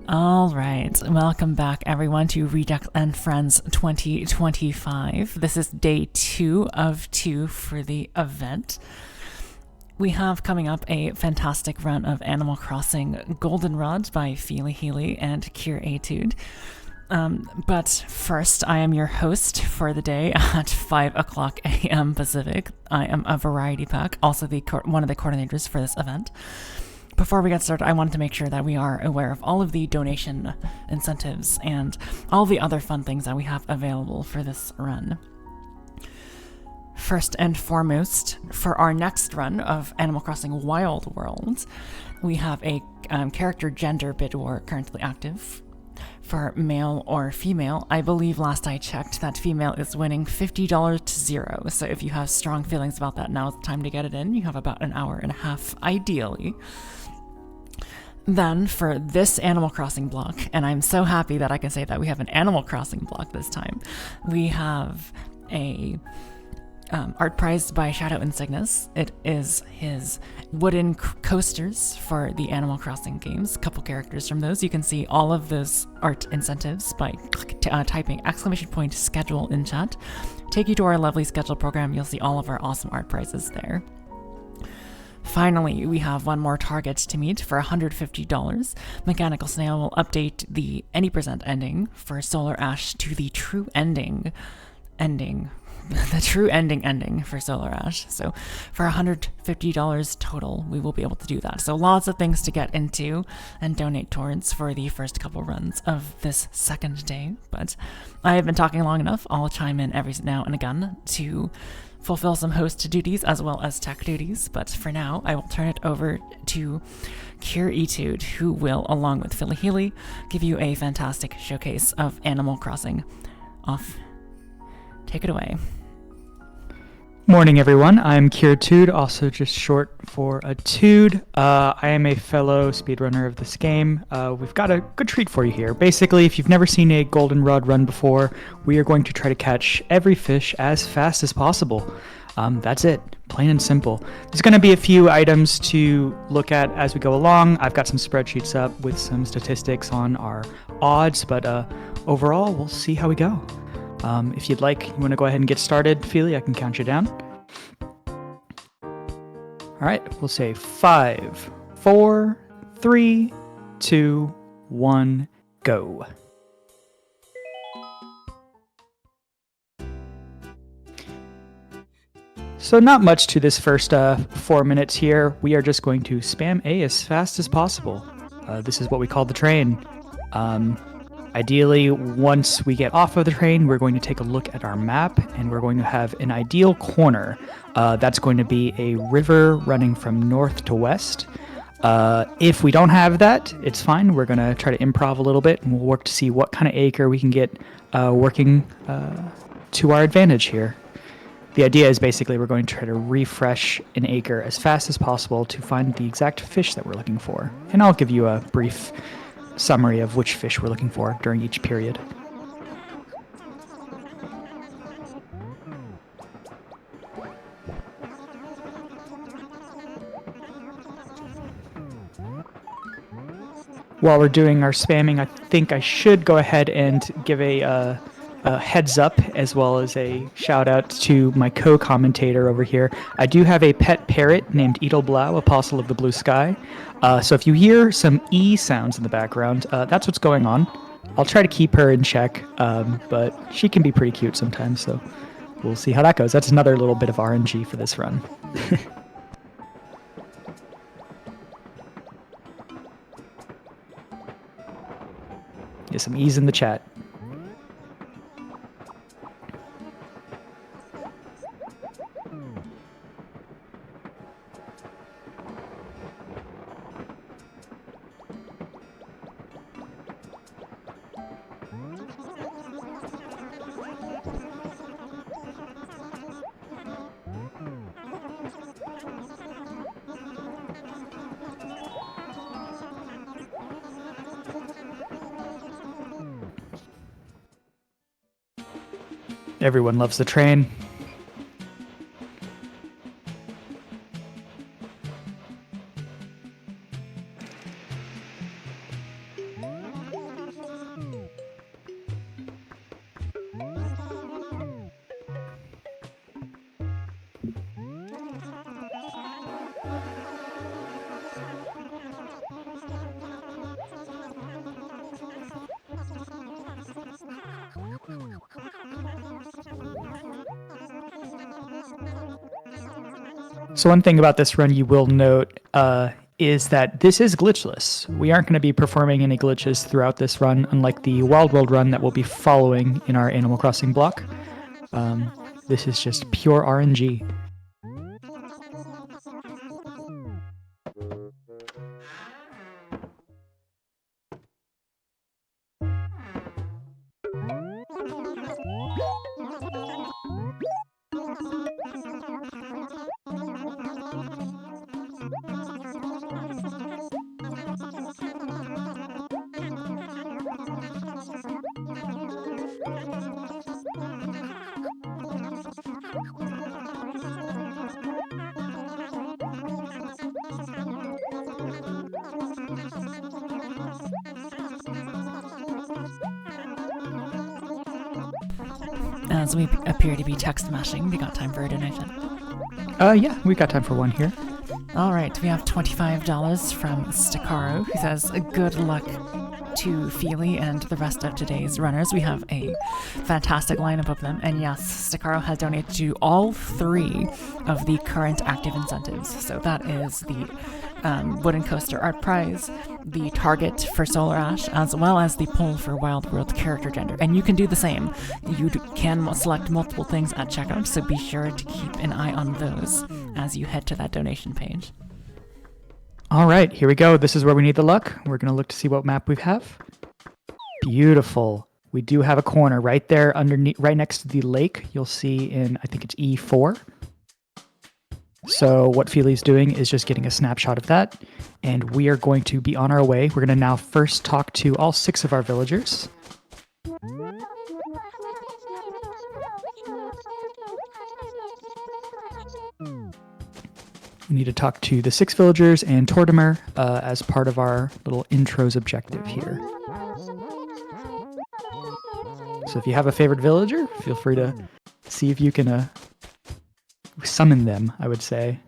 All right, welcome back everyone to Redux and Friends 2025. This is day 2 of 2 for the event. We have coming up a fantastic run of Animal Crossing Goldenrod by Feely Healy and Curated. But first, I am your host for the day at 5 o'clock a.m. Pacific. I am a Variety Pack, also one of the coordinators for this event. Before we get started, I wanted to make sure that we are aware of all of the donation incentives and all the other fun things that we have available for this run. First and foremost, for our next run of Animal Crossing Wild World, we have a character gender bid war currently active. For male or female, I believe last I checked that female is winning $50 to 0. So if you have strong feelings about that, now is the time to get it in. You have about an hour and a half, ideally. Then for this Animal Crossing block, and I'm so happy that I can say that we have an Animal Crossing block this time, we have a art prize by Shadow Insignis. It is his wooden coasters for the Animal Crossing games. A couple characters from those. You can see all of those art incentives by typing !schedule in chat. Take you to our lovely schedule program. You'll see all of our awesome art prizes there. Finally, we have one more target to meet for $150. Mechanical Snail will update the any percent ending for Solar Ash to the true ending. The true ending for Solar Ash. So for $150 total, we will be able to do that. So lots of things to get into and donate towards for the first couple runs of this second day. But I have been talking long enough. I'll chime in every now and again to fulfill some host duties as well as tech duties, but for now I will turn it over to Curated, who will, along with Feely Healy, give you a fantastic showcase of Animal Crossing. Take it away. Morning everyone, I'm Curated, also just short for a Tude. I am a fellow speedrunner of this game. We've got a good treat for you here. Basically, if you've never seen a goldenrod run before, we are going to try to catch every fish as fast as possible. That's it, plain and simple. There's going to be a few items to look at as we go along. I've got some spreadsheets up with some statistics on our odds, but overall, we'll see how we go. If you'd like, you want to go ahead and get started, Feely, I can count you down. All right, we'll say 5, 4, 3, 2, 1, go. So not much to this first 4 minutes here. We are just going to spam A as fast as possible. This is what we call the train. Ideally, once we get off of the train, we're going to take a look at our map, and we're going to have an ideal corner. That's going to be a river running from north to west. If we don't have that, it's fine. We're going to try to improv a little bit, and we'll work to see what kind of acre we can get working to our advantage here. The idea is basically we're going to try to refresh an acre as fast as possible to find the exact fish that we're looking for. And I'll give you a brief summary of which fish we're looking for during each period. While we're doing our spamming, I think I should go ahead and give a heads up as well as a shout out to my co-commentator over here. I do have a pet parrot named Edelblau, Apostle of the Blue Sky. So if you hear some E sounds in the background, that's what's going on. I'll try to keep her in check, but she can be pretty cute sometimes, so we'll see how that goes. That's another little bit of RNG for this run. Get some E's in the chat. Everyone loves the train. So one thing about this run you will note is that this is glitchless. We aren't going to be performing any glitches throughout this run, unlike the Wild World run that we'll be following in our Animal Crossing block. This is just pure RNG. As we appear to be text mashing, we got time for a donation. Yeah, we got time for one here. All right, we have $25 from Stakaro, who says, good luck to Feely and the rest of today's runners. We have a fantastic lineup of them. And yes, Stakaro has donated to all 3 of the current active incentives. So that is the Wooden Coaster Art Prize, the Target for Solar Ash, as well as the poll for Wild World character gender. And you can do the same. You can select multiple things at checkout, so be sure to keep an eye on those as you head to that donation page. All right, here we go. This is where we need the luck. We're going to look to see what map we have. Beautiful. We do have a corner right there underneath, right next to the lake. You'll see in, I think it's E4. So what Feely's doing is just getting a snapshot of that. And we are going to be on our way. We're going to now first talk to all 6 of our villagers. We need to talk to the 6 villagers and Tortimer as part of our little intros objective here. So if you have a favorite villager, feel free to see if you can summon them, I would say.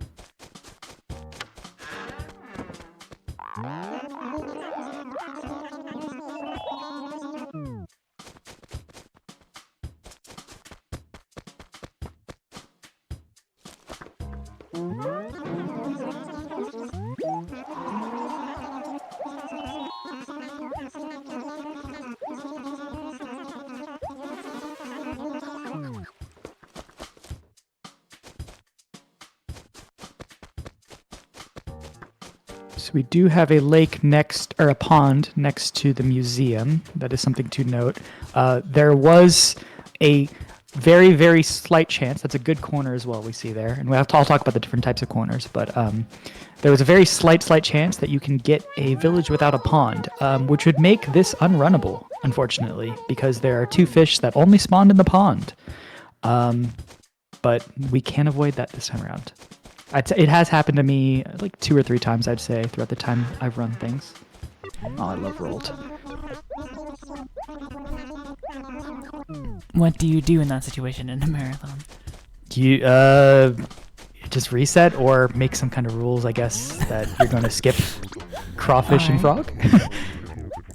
So we do have a lake next, or a pond next to the museum. That is something to note. There was a very, very slight chance. That's a good corner as well we see there. And I'll talk about the different types of corners. But there was a very slight chance that you can get a village without a pond, which would make this unrunnable, unfortunately, because there are 2 fish that only spawned in the pond. But we can avoid that this time around. It has happened to me like 2 or 3 times, I'd say, throughout the time I've run things. Oh, I love Rolled. What do you do in that situation in a marathon? Do you just reset or make some kind of rules, I guess, that you're going to skip crawfish and frog?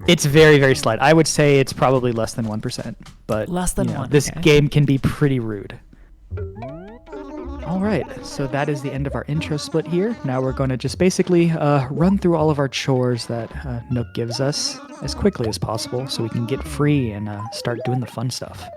It's very, very slight. I would say it's probably less than 1%. But less than 1. This game can be pretty rude. All right, so that is the end of our intro split here. Now we're going to just basically run through all of our chores that Nook gives us as quickly as possible so we can get free and start doing the fun stuff.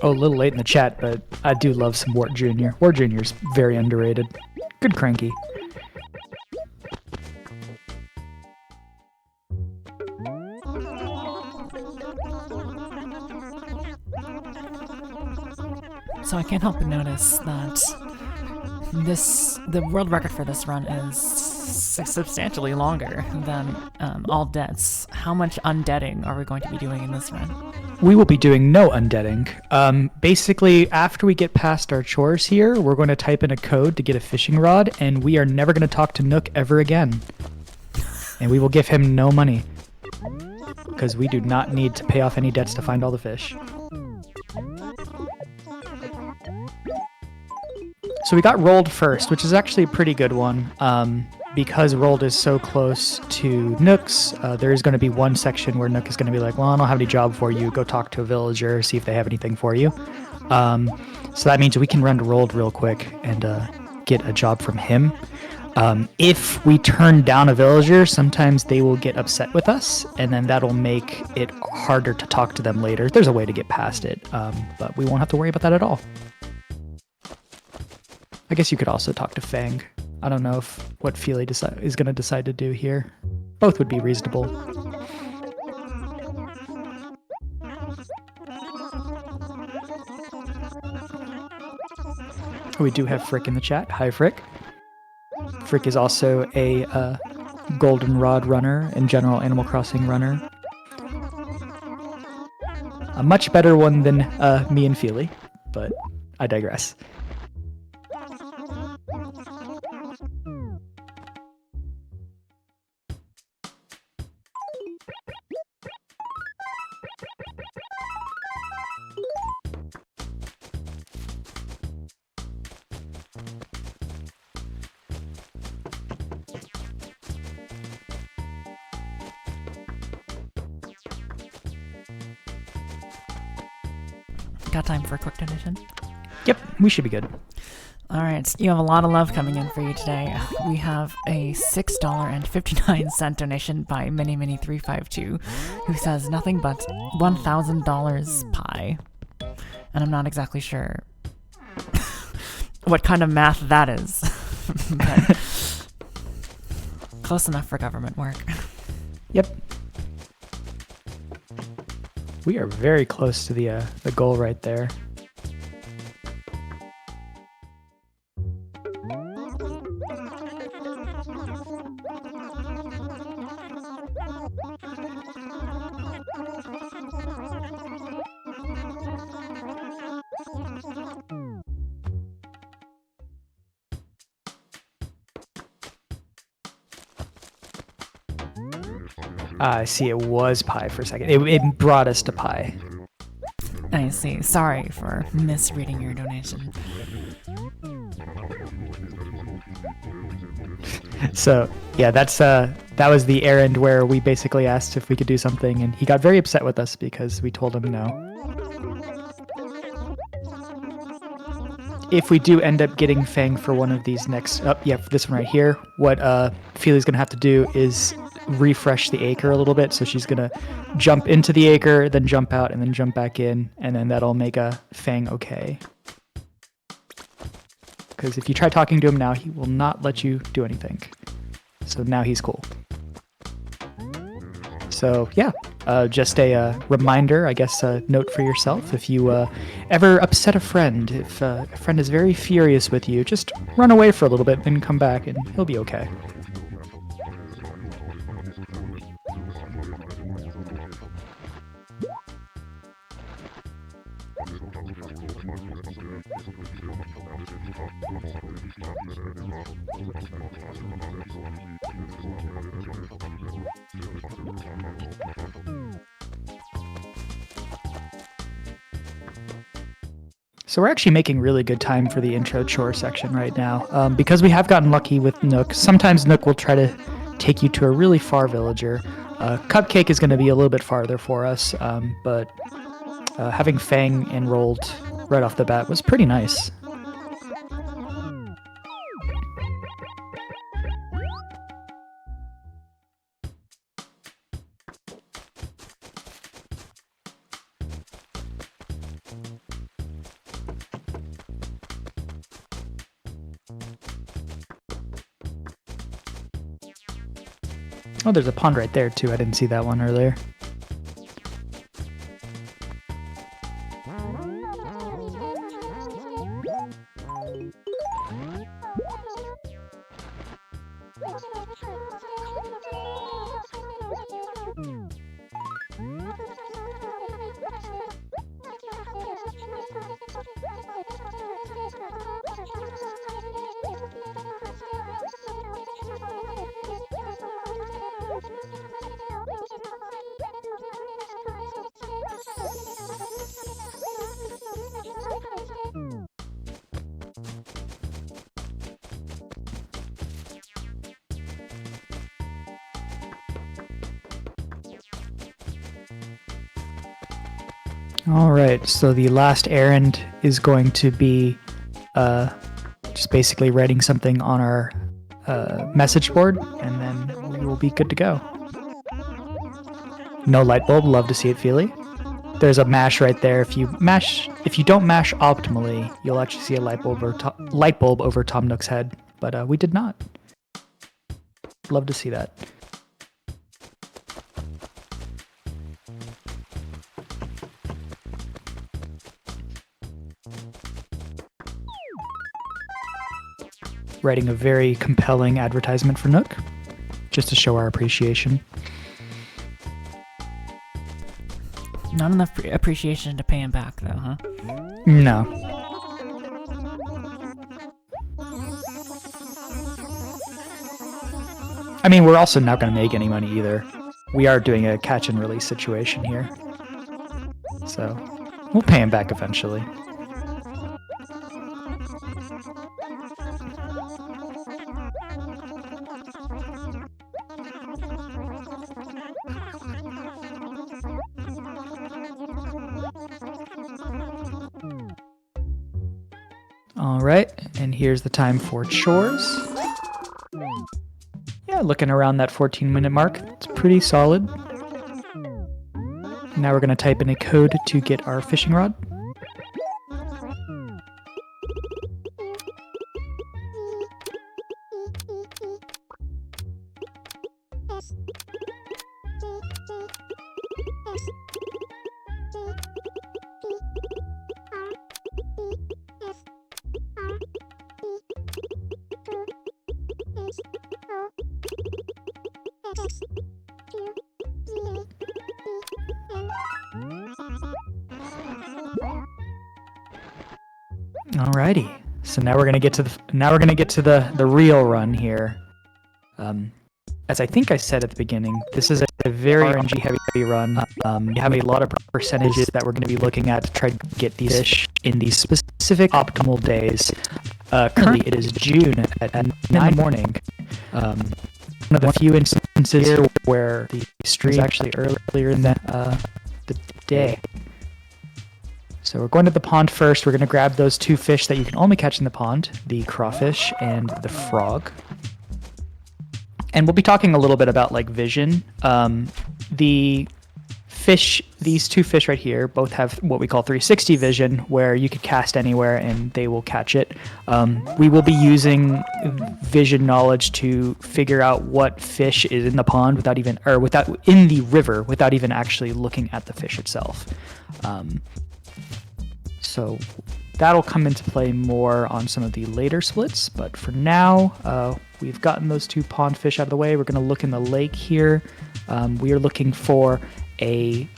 Oh, a little late in the chat, but I do love some Wart Jr. Wart Jr. is very underrated. Good cranky. So I can't help but notice that the world record for this run is substantially longer than all deaths. How much undeading are we going to be doing in this run? We will be doing no undeading. Basically, after we get past our chores here, we're going to type in a code to get a fishing rod, and we are never going to talk to Nook ever again. and we will give him no money because we do not need to pay off any debts to find all the fish. So we got Rolled first, which is actually a pretty good one. Because Rolled is so close to Nook's, there is going to be one section where Nook is going to be like, well, I don't have any job for you. Go talk to a villager, see if they have anything for you. So that means we can run to Rolled real quick and get a job from him. If we turn down a villager, sometimes they will get upset with us, and then that'll make it harder to talk to them later. There's a way to get past it, but we won't have to worry about that at all. I guess you could also talk to Fang. I don't know what Feely is going to decide to do here. Both would be reasonable. We do have Frick in the chat. Hi, Frick. Frick is also a goldenrod runner and general Animal Crossing runner. A much better one than me and Feely, but I digress. Got time for a quick donation? Yep, we should be good. All right, you have a lot of love coming in for you today. We have a $6.59 donation by MiniMini352, who says nothing but $1,000 pie. And I'm not exactly sure what kind of math that is. But close enough for government work. Yep. We are very close to the goal right there. I see, it was pie for a second. It brought us to pie. I see. Sorry for misreading your donation. So, yeah, that was the errand where we basically asked if we could do something, and he got very upset with us because we told him no. If we do end up getting Fang for one of these next... Oh, yeah, this one right here. What Feely's going to have to do is refresh the acre a little bit. So she's going to jump into the acre, then jump out, and then jump back in. And then that'll make a Fang okay. Because if you try talking to him now, he will not let you do anything. So now he's cool. So yeah, just a reminder, I guess, a note for yourself. If you ever upset a friend, if a friend is very furious with you, just run away for a little bit, then come back, and he'll be okay. So we're actually making really good time for the intro chore section right now. Because we have gotten lucky with Nook, sometimes Nook will try to take you to a really far villager. Cupcake is going to be a little bit farther for us, but having Fang enrolled right off the bat was pretty nice. Oh, there's a pond right there, too. I didn't see that one earlier. All right, so the last errand is going to be just basically writing something on our message board, and then we will be good to go. No light bulb, love to see it, Feely. There's a mash right there. If you don't mash optimally, you'll actually see a light bulb over Tom Nook's head, but we did not. Love to see that. Writing a very compelling advertisement for Nook, just to show our appreciation. Not enough appreciation to pay him back, though, huh? No. I mean, we're also not going to make any money either. We are doing a catch and release situation here. So, we'll pay him back eventually. All right, and here's the time for chores. Yeah, looking around that 14-minute mark, it's pretty solid. Now we're going to type in a code to get our fishing rod. Alrighty, so now we're gonna get to the real run here. As I think I said at the beginning, this is a very RNG heavy run. We have a lot of percentages that we're going to be looking at to try to get these fish in these specific optimal days. Currently, it is June at 9 in the morning. One of the few instances here where the stream is actually earlier in the day. So we're going to the pond first. We're going to grab those two fish that you can only catch in the pond, the crawfish and the frog. And we'll be talking a little bit about like vision. The fish, these two fish right here, both have what we call 360 vision, where you could cast anywhere and they will catch it. We will be using vision knowledge to figure out what fish is in the pond in the river without even actually looking at the fish itself. So that'll come into play more on some of the later splits, but for now, we've gotten those two pond fish out of the way. We're going to look in the lake here. We are looking for a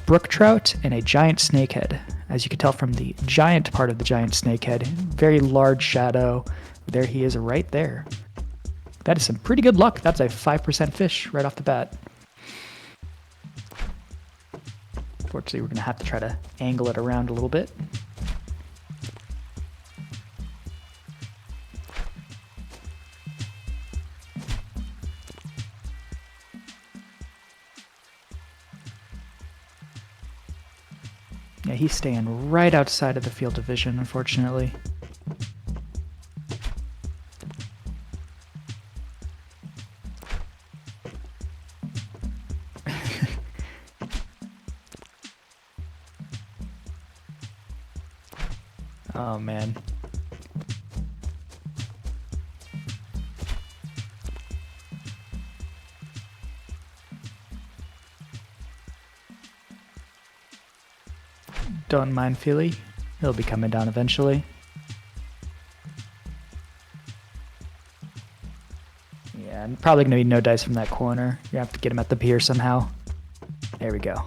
brook trout and a giant snakehead. As you can tell from the giant part of the giant snakehead, very large shadow. There he is right there. That is some pretty good luck. That's a 5% fish right off the bat. Unfortunately, we're going to have to try to angle it around a little bit. Yeah, he's staying right outside of the field of vision, unfortunately. Oh, man. Don't mind Philly. He'll be coming down eventually. Yeah, and probably going to be no dice from that corner. You have to get him at the pier somehow. There we go.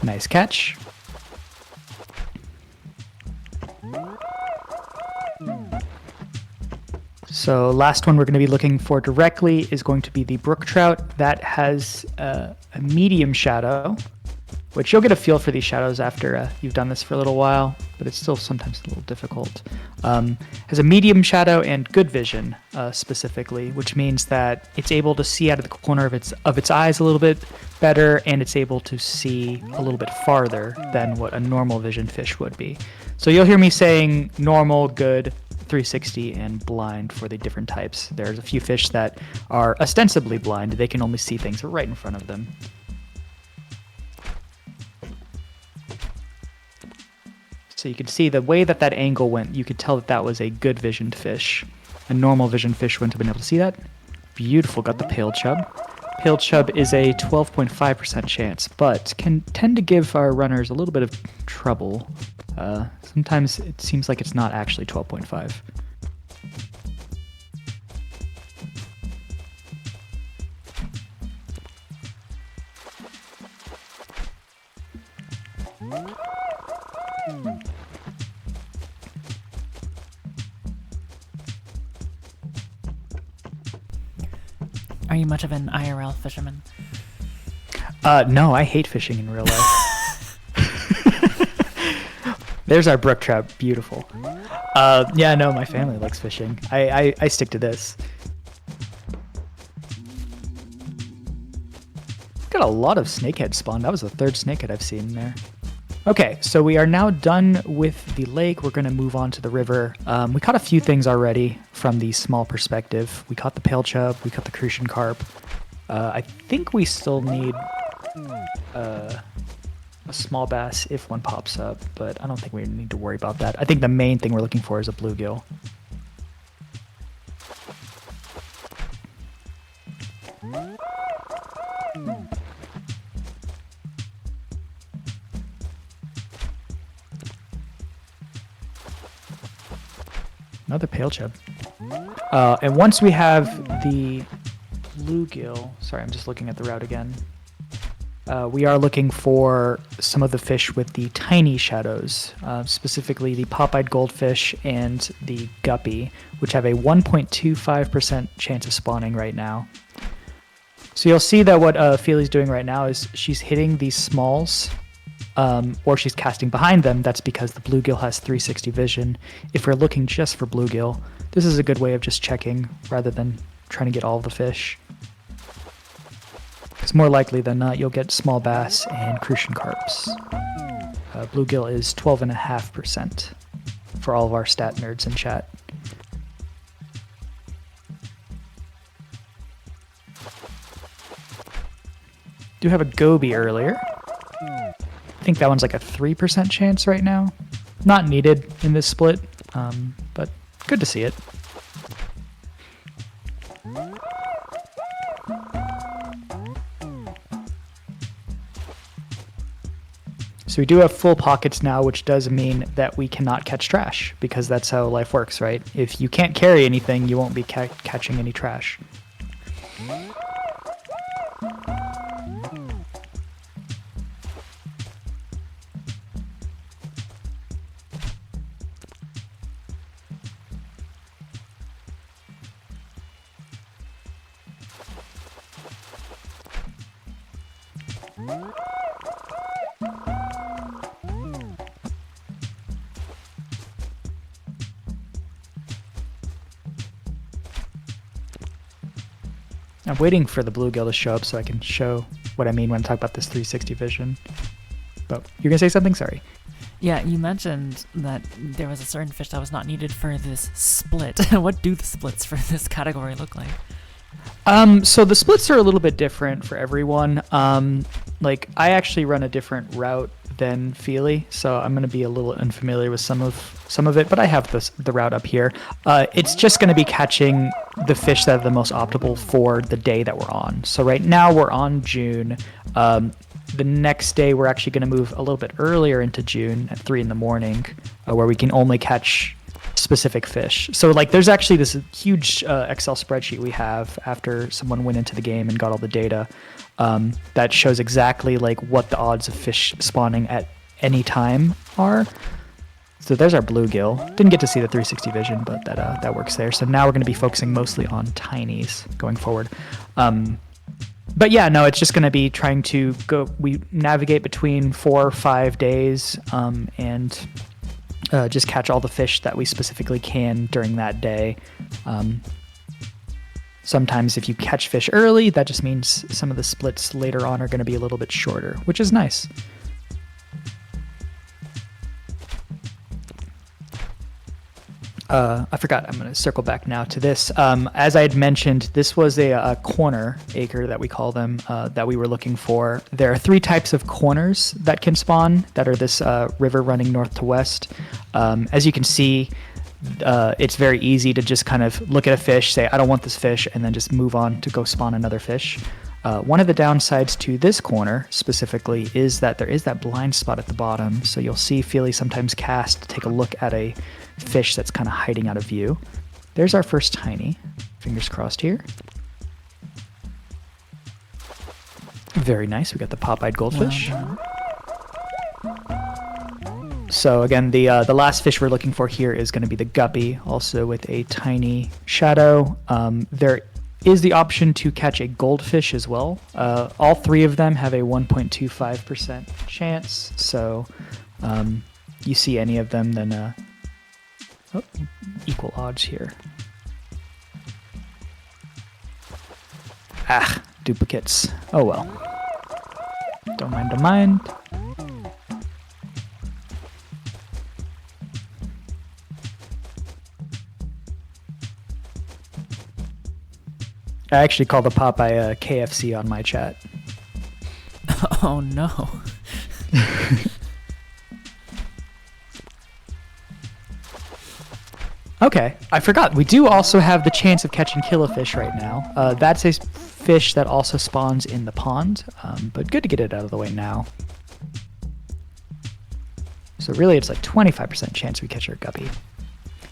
Nice catch. So last one we're going to be looking for directly is going to be the brook trout. That has a medium shadow, which you'll get a feel for these shadows after you've done this for a little while, but it's still sometimes a little difficult. has a medium shadow and good vision, specifically, which means that it's able to see out of the corner of its eyes a little bit better, and it's able to see a little bit farther than what a normal vision fish would be. So you'll hear me saying normal, good, 360, and blind for the different types. There's a few fish that are ostensibly blind. They can only see things right in front of them. So you can see the way that angle went, you could tell that that was a good visioned fish. A normal visioned fish wouldn't have been able to see that. Beautiful, got the pale chub. Pale chub is a 12.5% chance, but can tend to give our runners a little bit of trouble. Sometimes it seems like it's not actually 12.5. Are you much of an IRL fisherman? No, I hate fishing in real life. There's our brook trout. Beautiful. Yeah, no, my family likes fishing. I stick to this. Got a lot of snakehead spawn. That was the third snakehead I've seen there. Okay, so we are now done with the lake. We're going to move on to the river. We caught a few things already from the small perspective. We caught the pale chub. We caught the crucian carp. I think we still need a small bass if one pops up, but I don't think we need to worry about that. I think the main thing we're looking for is a bluegill. Another pale chub. And once we have the bluegill, sorry, I'm just looking at the route again. We are looking for some of the fish with the tiny shadows, specifically the pop-eyed goldfish and the guppy, which have a 1.25% chance of spawning right now. So you'll see that what Feely's doing right now is she's hitting these smalls, or she's casting behind them. That's because the bluegill has 360 vision. If we're looking just for bluegill, this is a good way of just checking rather than trying to get all of the fish. It's more likely than not you'll get small bass and crucian carps. Bluegill is 12.5% for all of our stat nerds in chat. Do have a goby earlier. I think that one's like a 3% chance right now. Not needed in this split, but good to see it. So we do have full pockets now, which does mean that we cannot catch trash, because that's how life works, right? If you can't carry anything, you won't be catching any trash. I'm waiting for the bluegill to show up so I can show what I mean when I talk about this 360 vision. But you're going to say something? Sorry. Yeah, you mentioned that there was a certain fish that was not needed for this split. What do the splits for this category look like? So the splits are a little bit different for everyone. Like, I actually run a different route than Feely, so I'm going to be a little unfamiliar with some of it, but I have the route up here. It's just going to be catching the fish that are the most optimal for the day that we're on. So right now we're on June. The next day we're actually going to move a little bit earlier into June at 3 in the morning, where we can only catch specific fish. So like there's actually this huge Excel spreadsheet we have after someone went into the game and got all the data that shows exactly like what the odds of fish spawning at any time are. So there's our bluegill. Didn't get to see the 360 vision, but that works there. So now we're going to be focusing mostly on tinies going forward. But yeah, no, it's just going to be trying to go. We navigate between 4 or 5 days, and just catch all the fish that we specifically can during that day. Sometimes if you catch fish early, that just means some of the splits later on are going to be a little bit shorter, which is nice. I forgot, I'm going to circle back now to this. As I had mentioned, this was a corner acre that we call them, that we were looking for. There are 3 types of corners that can spawn that are this river running north to west. As you can see, it's very easy to just kind of look at a fish, say, I don't want this fish, and then just move on to go spawn another fish. One of the downsides to this corner specifically is that there is that blind spot at the bottom. So you'll see Feely sometimes cast to take a look at a fish that's kind of hiding out of view. There's our first tiny. Fingers crossed here. Very nice. We got the pop-eyed goldfish. So again, the last fish we're looking for here is going to be the guppy, also with a tiny shadow. There is the option to catch a goldfish as well. All 3 of them have a 1.25% chance. So you see any of them, then equal odds here. Ah, duplicates. Oh well. Don't mind. I actually call the Popeye KFC on my chat. Oh no. Okay, I forgot. We do also have the chance of catching killifish right now. That's a fish that also spawns in the pond, but good to get it out of the way now. So really it's like 25% chance we catch our guppy.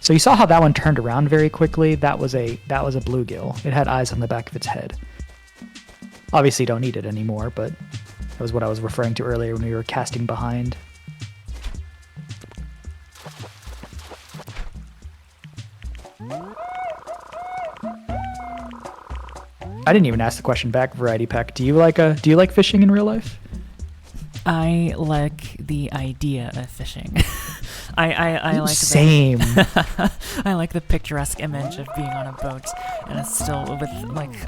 So you saw how that one turned around very quickly. That was a bluegill. It had eyes on the back of its head. Obviously don't need it anymore, but that was what I was referring to earlier when we were casting behind. I didn't even ask the question back, Variety Pack. Do you like fishing in real life? I like the idea of fishing. I like same. I like the picturesque image of being on a boat and a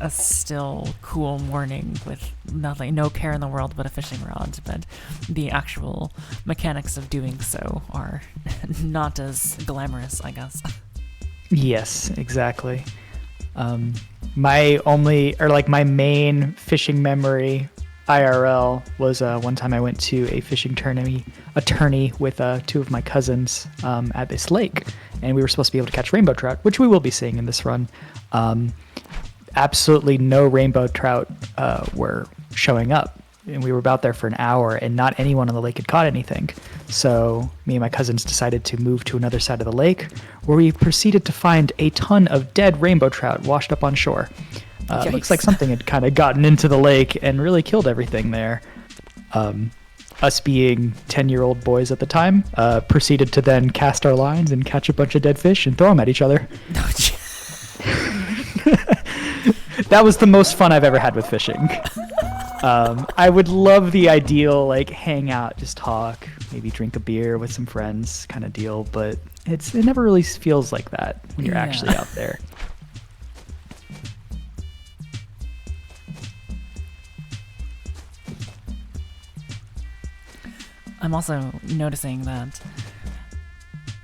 still cool morning with nothing, no care in the world but a fishing rod. But the actual mechanics of doing so are not as glamorous, I guess. Yes, exactly. My main fishing memory IRL was one time I went to a fishing tourney with 2 of my cousins at this lake, and we were supposed to be able to catch rainbow trout, which we will be seeing in this run. Absolutely no rainbow trout were showing up, and we were about there for an hour, and not anyone on the lake had caught anything. So me and my cousins decided to move to another side of the lake, where we proceeded to find a ton of dead rainbow trout washed up on shore. Looks like something had kind of gotten into the lake and really killed everything there. Us being 10-year-old boys at the time, proceeded to then cast our lines and catch a bunch of dead fish and throw them at each other. That was the most fun I've ever had with fishing. I would love the ideal, hang out, just talk, maybe drink a beer with some friends kind of deal, but it never really feels like that when you're actually out there. I'm also noticing that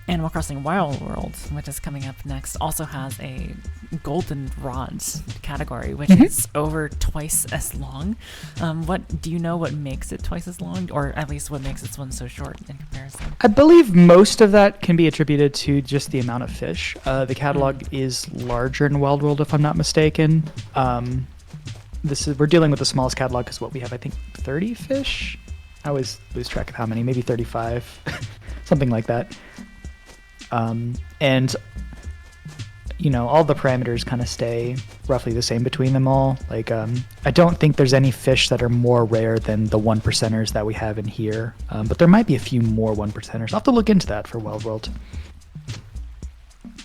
Animal Crossing Wild World, which is coming up next, also has a golden rods category, which is over twice as long. What do you know what makes it twice as long, or at least what makes this one so short in comparison? I believe most of that can be attributed to just the amount of fish. The catalog is larger in Wild World, if I'm not mistaken. We're dealing with the smallest catalog because we have, I think, 30 fish. I always lose track of how many, maybe 35, something like that. And all the parameters kind of stay roughly the same between them all. I don't think there's any fish that are more rare than the 1%ers that we have in here, but there might be a few more 1%ers. I'll have to look into that for Wild World.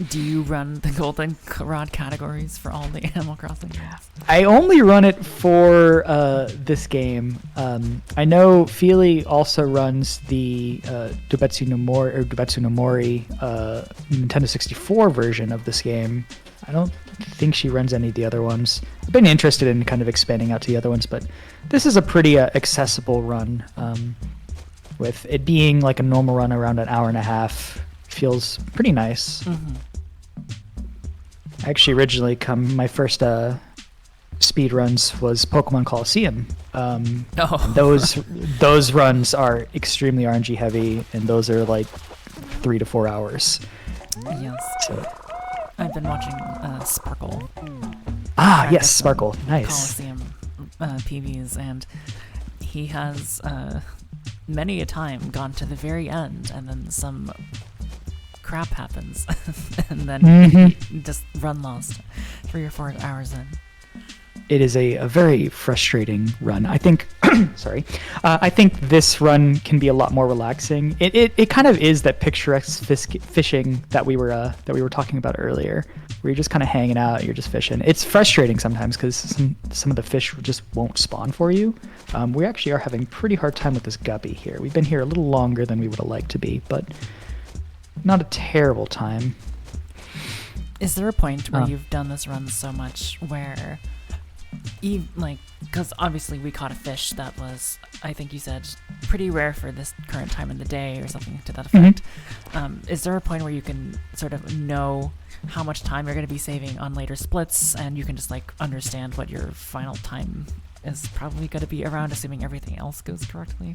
Do you run the goldenrod categories for all the Animal Crossing games? I only run it for this game. I know Feely also runs the Doubetsu no Mori Nintendo 64 version of this game. I don't think she runs any of the other ones. I've been interested in kind of expanding out to the other ones, but this is a pretty accessible run. With it being like a normal run around an hour and a half, feels pretty nice. Mm-hmm. Actually, originally, my first speed runs was Pokemon Coliseum. Those runs are extremely RNG heavy, and those are like 3 to 4 hours. Yes. So. I've been watching Sparkle. Yes, Sparkle. Nice. Coliseum PVs, and he has many a time gone to the very end, and then some crap happens, and then you just run lost 3 or 4 hours in. It is a very frustrating run. I think, sorry, I think this run can be a lot more relaxing. It kind of is that picturesque fishing that we were talking about earlier, where you're just kind of hanging out, you're just fishing. It's frustrating sometimes because some of the fish just won't spawn for you. We actually are having a pretty hard time with this guppy here. We've been here a little longer than we would have liked to be, but not a terrible time. Is there a point where you've done this run so much where because obviously we caught a fish that was, I think you said, pretty rare for this current time in the day or something to that effect. Is there a point where you can sort of know how much time you're going to be saving on later splits, and you can just understand what your final time is probably going to be around, assuming everything else goes correctly?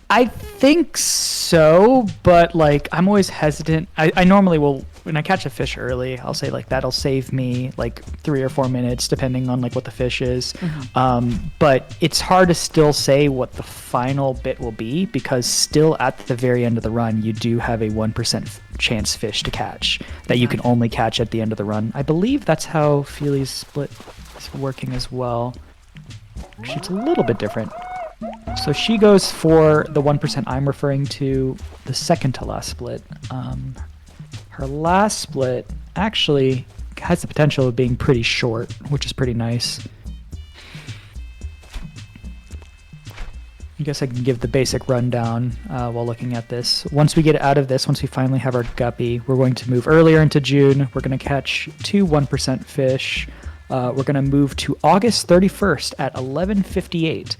I think so, but I'm always hesitant. I normally will, when I catch a fish early, I'll say that'll save me 3 or 4 minutes depending on what the fish is. But it's hard to still say what the final bit will be, because still at the very end of the run you do have a 1% chance fish to catch that you can only catch at the end of the run. I believe that's how Feely's split is working as well. Actually, it's a little bit different. So she goes for the 1% I'm referring to, the second to last split. Her last split actually has the potential of being pretty short, which is pretty nice. I guess I can give the basic rundown while looking at this. Once we get out of this, once we finally have our guppy, we're going to move earlier into June. We're going to catch 2 1% fish. We're going to move to August 31st at 11:58.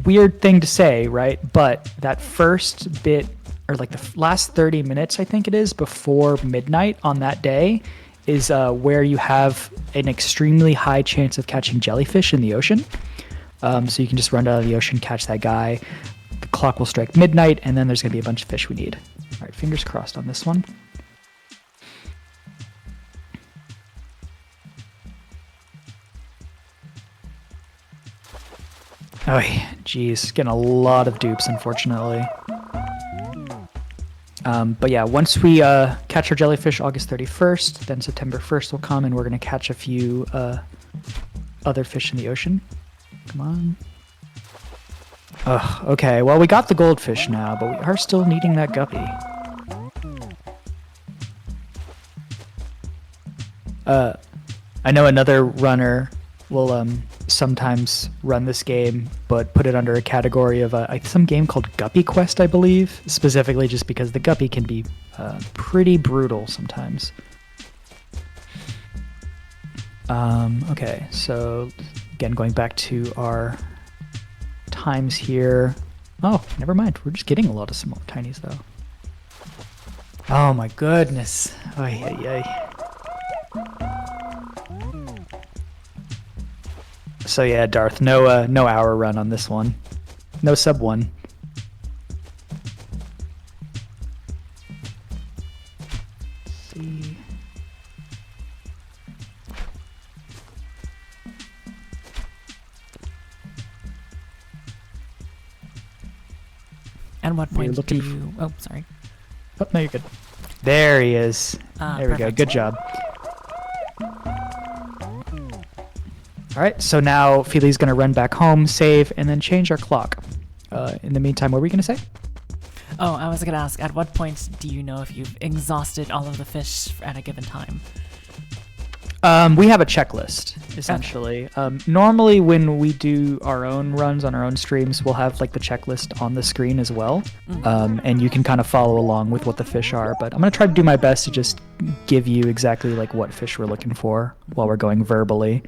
Weird thing to say, right? But that first bit, or the last 30 minutes, I think it is, before midnight on that day, is where you have an extremely high chance of catching jellyfish in the ocean. So you can just run out of the ocean, catch that guy. The clock will strike midnight, and then there's going to be a bunch of fish we need. All right, fingers crossed on this one. Oh, geez, getting a lot of dupes, unfortunately. But yeah, once we catch our jellyfish August 31st, then September 1st will come, and we're going to catch a few other fish in the ocean. Come on. Ugh, okay, well, we got the goldfish now, but we are still needing that guppy. I know another runner will sometimes run this game, but put it under a category of some game called Guppy Quest, I believe, specifically just because the guppy can be pretty brutal sometimes. Okay, so again, going back to our times here. Oh, never mind. We're just getting a lot of small tinies, though. Oh my goodness. Ay, ay, ay. So yeah, Darth, no hour run on this one. No sub 1. Let's see. At what point do you... Oh, sorry. Oh, no, you're good. There he is. There we go. Good job. All right, so now Feely's going to run back home, save, and then change our clock. In the meantime, what were we going to say? Oh, I was gonna ask, at what point do you know if you've exhausted all of the fish at a given time? We have a checklist, essentially. Normally, when we do our own runs on our own streams, we'll have like the checklist on the screen as well, and you can kind of follow along with what the fish are. But I'm gonna try to do my best to just give you exactly like what fish we're looking for while we're going verbally.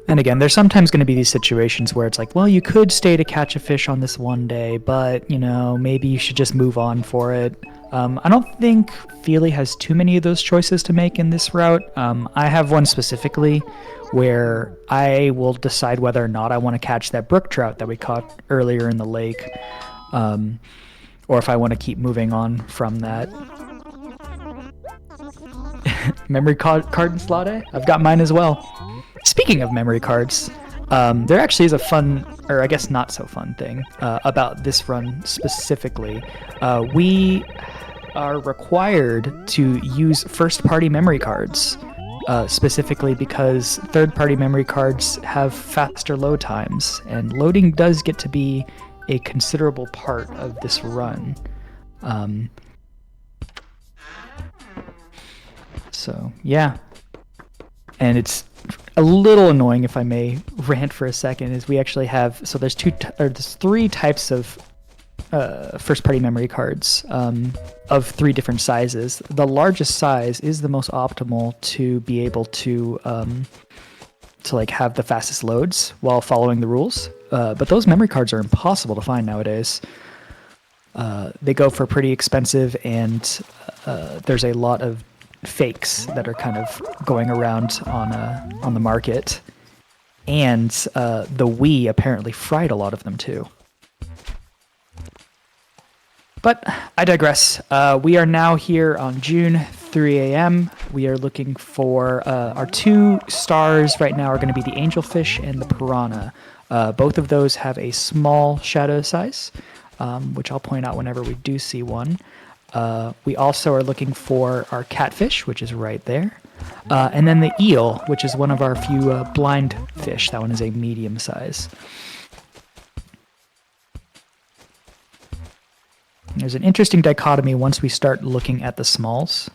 And again, there's sometimes going to be these situations where it's like, well, you could stay to catch a fish on this one day, but, you know, maybe you should just move on for it. I don't think Feely has too many of those choices to make in this route. I have one specifically where I will decide whether or not I want to catch that brook trout that we caught earlier in the lake, or if I want to keep moving on from that. Memory card and slot. I've got mine as well. Speaking of memory cards, there actually is a fun, or I guess not so fun thing about this run specifically. We are required to use first-party memory cards, specifically because third-party memory cards have faster load times, and loading does get to be a considerable part of this run. So, yeah. And it's a little annoying, if I may rant for a second, is we actually have, so there's three types of first-party memory cards of three different sizes. The largest size is the most optimal to be able to like have the fastest loads while following the rules. But those memory cards are impossible to find nowadays. They go for pretty expensive, and there's a lot of fakes that are kind of going around on the market, and the Wii apparently fried a lot of them too. But I digress. We are now here on June 3 a.m. We are looking for our 2 stars right now are going to be the angelfish and the piranha. Both of those have a small shadow size, which I'll point out whenever we do see one. We also are looking for our catfish, which is right there. And then the eel, which is one of our few blind fish. That one is a medium size. There's an interesting dichotomy once we start looking at the smalls.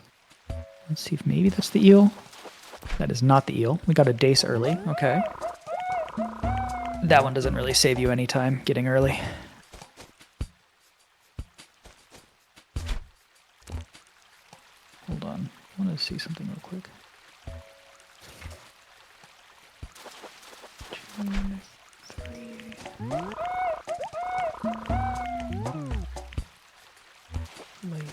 Let's see if maybe that's the eel. That is not the eel. We got a dace early. Okay. That one doesn't really save you any time getting early. Hold on. I want to see something real quick. June 3. Lake.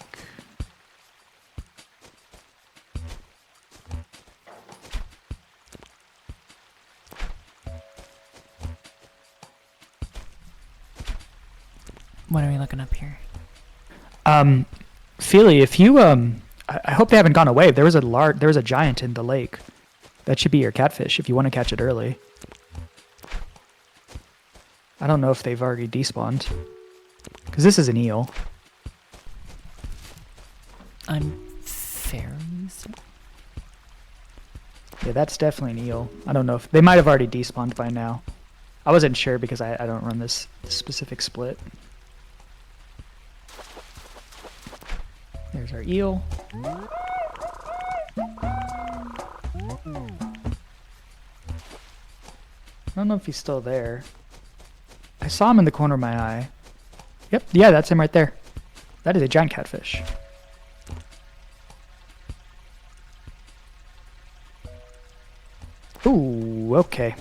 What are we looking up here? Feely, if you I hope they haven't gone away. There was a giant in the lake. That should be your catfish if you want to catch it early. I don't know if they've already despawned, because this is an eel. I'm fairly certain. Yeah, that's definitely an eel. I don't know if they might have already despawned by now. I wasn't sure because I don't run this specific split. There's our eel. I don't know if he's still there. I saw him in the corner of my eye. Yep, yeah, that's him right there. That is a giant catfish. Ooh, okay.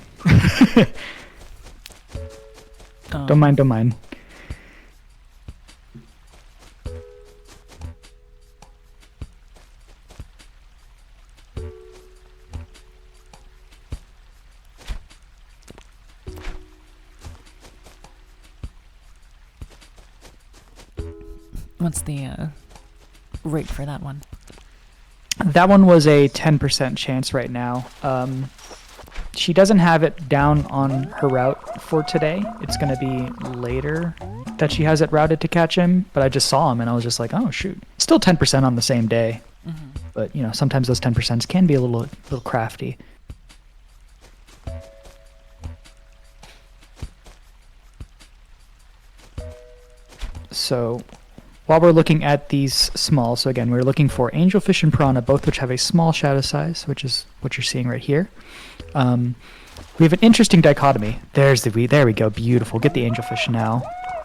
Don't mind. What's the rate for that one? That one was a 10% chance right now. She doesn't have it down on her route for today. It's going to be later that she has it routed to catch him, but I just saw him and I was just like, oh shoot. Still 10% on the same day. Mm-hmm. But you know, sometimes those 10% can be a little crafty. So while we're looking at these small, so again, we're looking for angelfish and piranha, both which have a small shadow size, which is what you're seeing right here. We have an interesting dichotomy. There we go, beautiful. Get the angelfish now.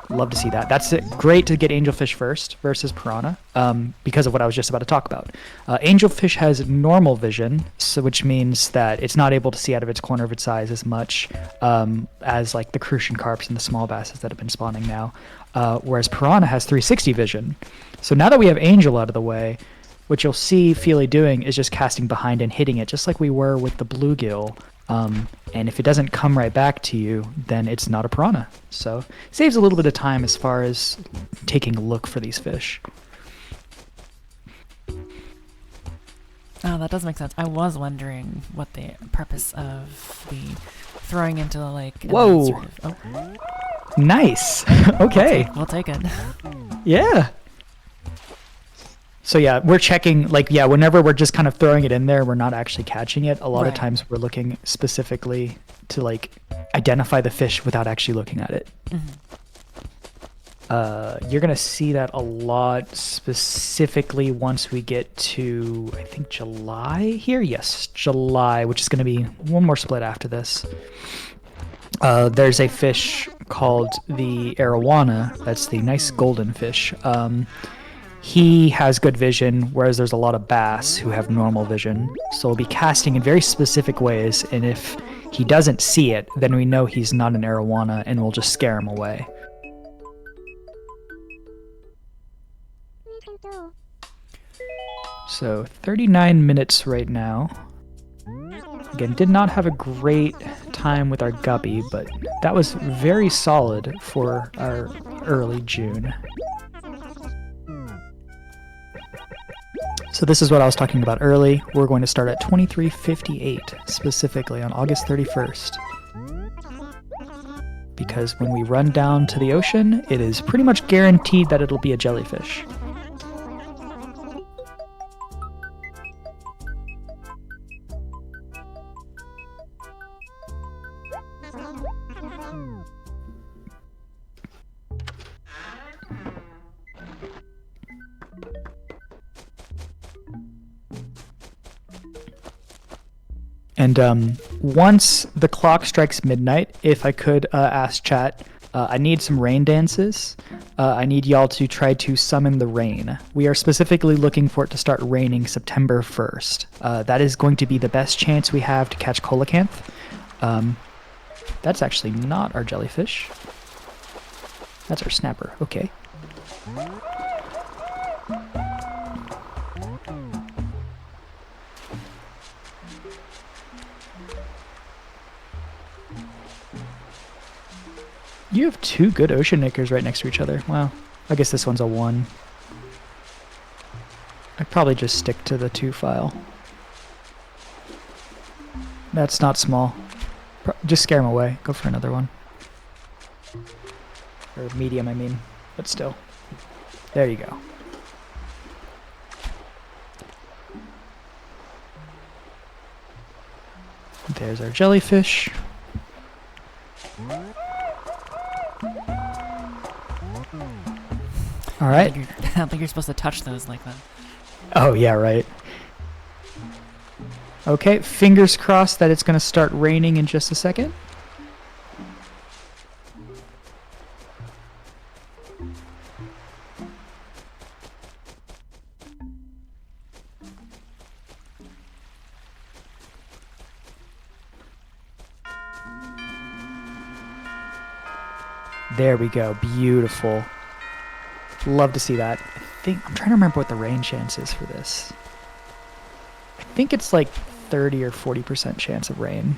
Love to see that. That's it. Great to get angelfish first versus piranha, because of what I was just about to talk about. Angelfish has normal vision, so which means that it's not able to see out of its corner of its eyes as much as like the crucian carps and the small basses that have been spawning now. Whereas piranha has 360 vision. So now that we have angel out of the way, what you'll see Feely doing is just casting behind and hitting it, just like we were with the bluegill. And if it doesn't come right back to you, then it's not a piranha. So it saves a little bit of time as far as taking a look for these fish. Oh, that does make sense. I was wondering what the purpose of the throwing into the lake. Whoa! Sort of, oh. Nice! Okay. We'll take it. Yeah. So yeah, we're checking, like, yeah, whenever we're just kind of throwing it in there, we're not actually catching it. A lot of times we're looking specifically to, like, identify the fish without actually looking at it. You're going to see that a lot specifically once we get to, I think, July here? Yes, July, which is going to be one more split after this. There's a fish called the arowana. That's the nice golden fish. He has good vision, whereas there's a lot of bass who have normal vision. So we'll be casting in very specific ways, and if he doesn't see it, then we know he's not an arowana, and we'll just scare him away. So 39 minutes right now. Again, did not have a great time with our guppy, but that was very solid for our early June. So this is what I was talking about early. We're going to start at 23:58, specifically on August 31st. Because when we run down to the ocean, it is pretty much guaranteed that it'll be a jellyfish. And once the clock strikes midnight, if I could ask chat, I need some rain dances. I need y'all to try to summon the rain. We are specifically looking for it to start raining September 1st. That is going to be the best chance we have to catch coelacanth. That's actually not our jellyfish. That's our snapper. Okay. You have two good ocean nickers right next to each other. Wow. I guess this one's a 1. I'd probably just stick to the 2 file. That's not small. Just scare him away. Go for another one. Or medium, I mean. But still. There you go. There's our jellyfish. All right. I don't think you're supposed to touch those like that. Oh, yeah, right. Okay, fingers crossed that it's going to start raining in just a second. There we go. Beautiful. Love to see that. I'm trying to remember what the rain chance is for this. I think it's like 30 or 40% chance of rain.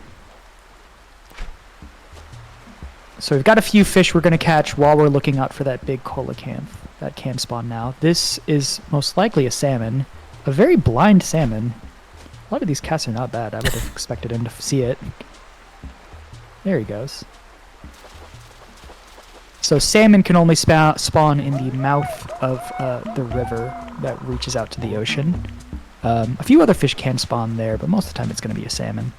So we've got a few fish we're going to catch while we're looking out for that big coelacanth that can spawn now. This is most likely a salmon. A very blind salmon. A lot of these casts are not bad. I would have expected him to see it. There he goes. So salmon can only spawn in the mouth of the river that reaches out to the ocean. A few other fish can spawn there, but most of the time it's going to be a salmon.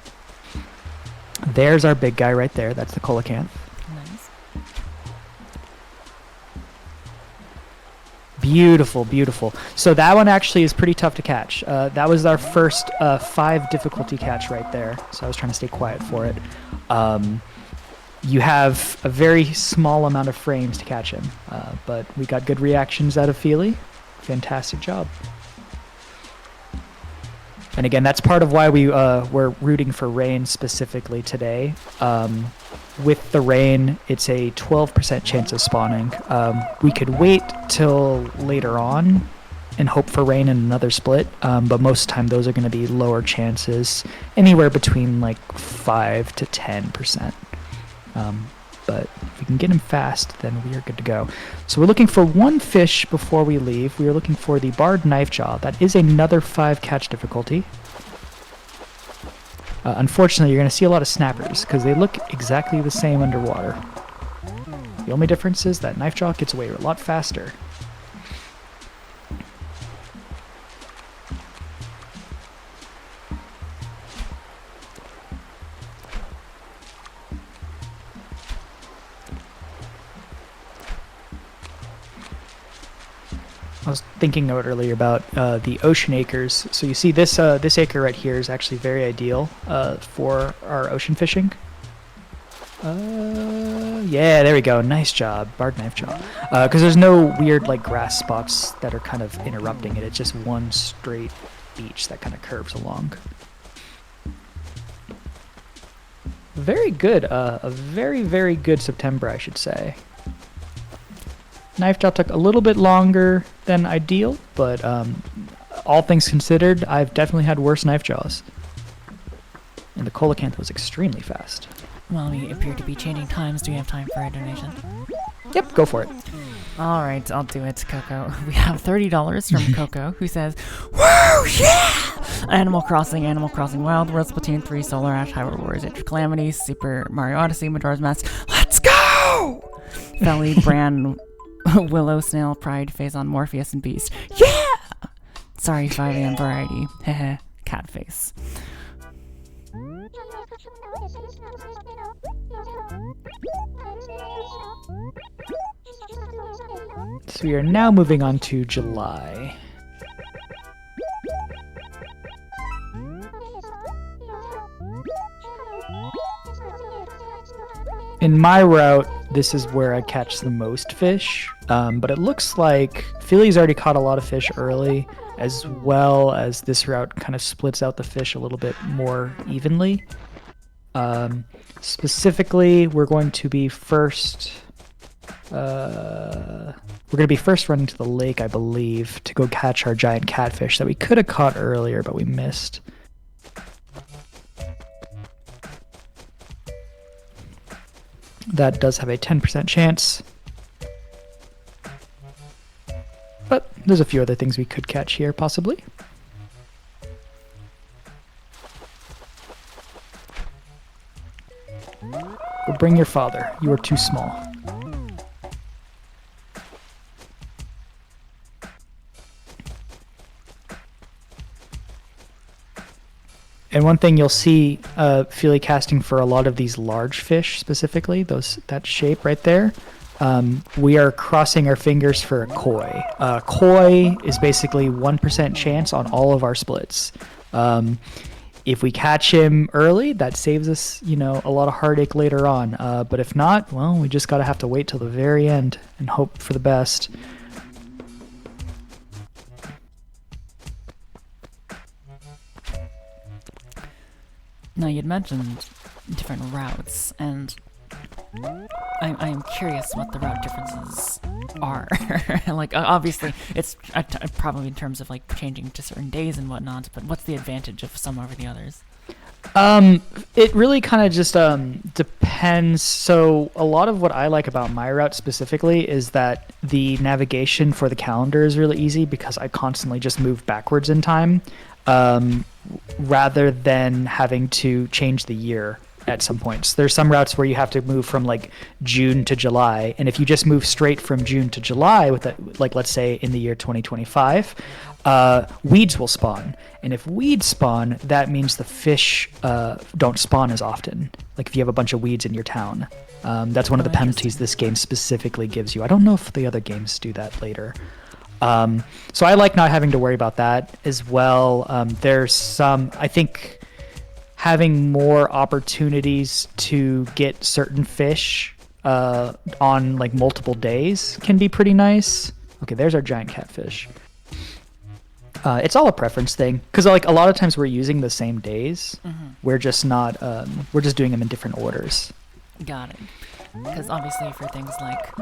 There's our big guy right there. That's the coelacanth. Nice. Beautiful, beautiful. So that one actually is pretty tough to catch. That was our first 5 difficulty catch right there. So I was trying to stay quiet for it. You have a very small amount of frames to catch him, but we got good reactions out of Feely. Fantastic job. And again, that's part of why we're rooting for rain specifically today. With the rain, it's a 12% chance of spawning. We could wait till later on and hope for rain in another split, but most of the time those are going to be lower chances, anywhere between like 5 to 10%. But if we can get him fast, then we are good to go. So we're looking for 1 fish before we leave. We are looking for the barred knife jaw. That is another 5 catch difficulty. Unfortunately, you're going to see a lot of snappers because they look exactly the same underwater. The only difference is that knife jaw gets away a lot faster. I was thinking earlier about the ocean acres. So you see this this acre right here is actually very ideal for our ocean fishing. Yeah, there we go. Nice job, barred knife jaw. Because there's no weird like grass spots that are kind of interrupting it. It's just one straight beach that kind of curves along. Very good. A very, very good September, I should say. Knife jaw took a little bit longer than ideal, but all things considered, I've definitely had worse knife jaws. And the coelacanth was extremely fast. Well, we appear to be changing times. Do we have time for a donation? Yep, go for it. All right, I'll do it, Coco. We have $30 from Coco, who says, "Woo, yeah! Animal Crossing, Wild World, Splatoon 3, Solar Ash, Hyrule Warriors, Age of Calamity, Super Mario Odyssey, Majora's Mask. Let's go!" Felly, Bran, Willow, Snail, Pride, Phazon, Morpheus, and Beast. Yeah! Sorry, 5 AM Variety. Heh cat face. So we are now moving on to July. In my route, this is where I catch the most fish, but it looks like Feely's already caught a lot of fish early, as well as this route kind of splits out the fish a little bit more evenly. Specifically, we're going to be first running to the lake, I believe, to go catch our giant catfish that we could have caught earlier, but we missed. That does have a 10% chance. But there's a few other things we could catch here, possibly. But bring your father. You are too small. And one thing you'll see Feely casting for a lot of these large fish specifically, that shape right there, we are crossing our fingers for a koi. Koi is basically 1% chance on all of our splits. If we catch him early, that saves us, a lot of heartache later on. But if not, well, we just gotta have to wait till the very end and hope for the best. Now, you'd mentioned different routes, and I'm curious what the route differences are. Like, obviously, it's probably in terms of, like, changing to certain days and whatnot, but what's the advantage of some over the others? It really kind of just depends. So a lot of what I like about my route specifically is that the navigation for the calendar is really easy because I constantly just move backwards in time. Rather than having to change the year at some points. There's some routes where you have to move from like June to July, and if you just move straight from June to July with that, like let's say in the year 2025, weeds will spawn. And if weeds spawn, that means the fish don't spawn as often. Like if you have a bunch of weeds in your town. That's one of the penalties this game specifically gives you. I don't know if the other games do that later. So I like not having to worry about that as well. There's some, I think, having more opportunities to get certain fish on like multiple days can be pretty nice. Okay, there's our giant catfish. It's all a preference thing, because like a lot of times we're using the same days. We're just not. We're just doing them in different orders. Got it. Because obviously for things like,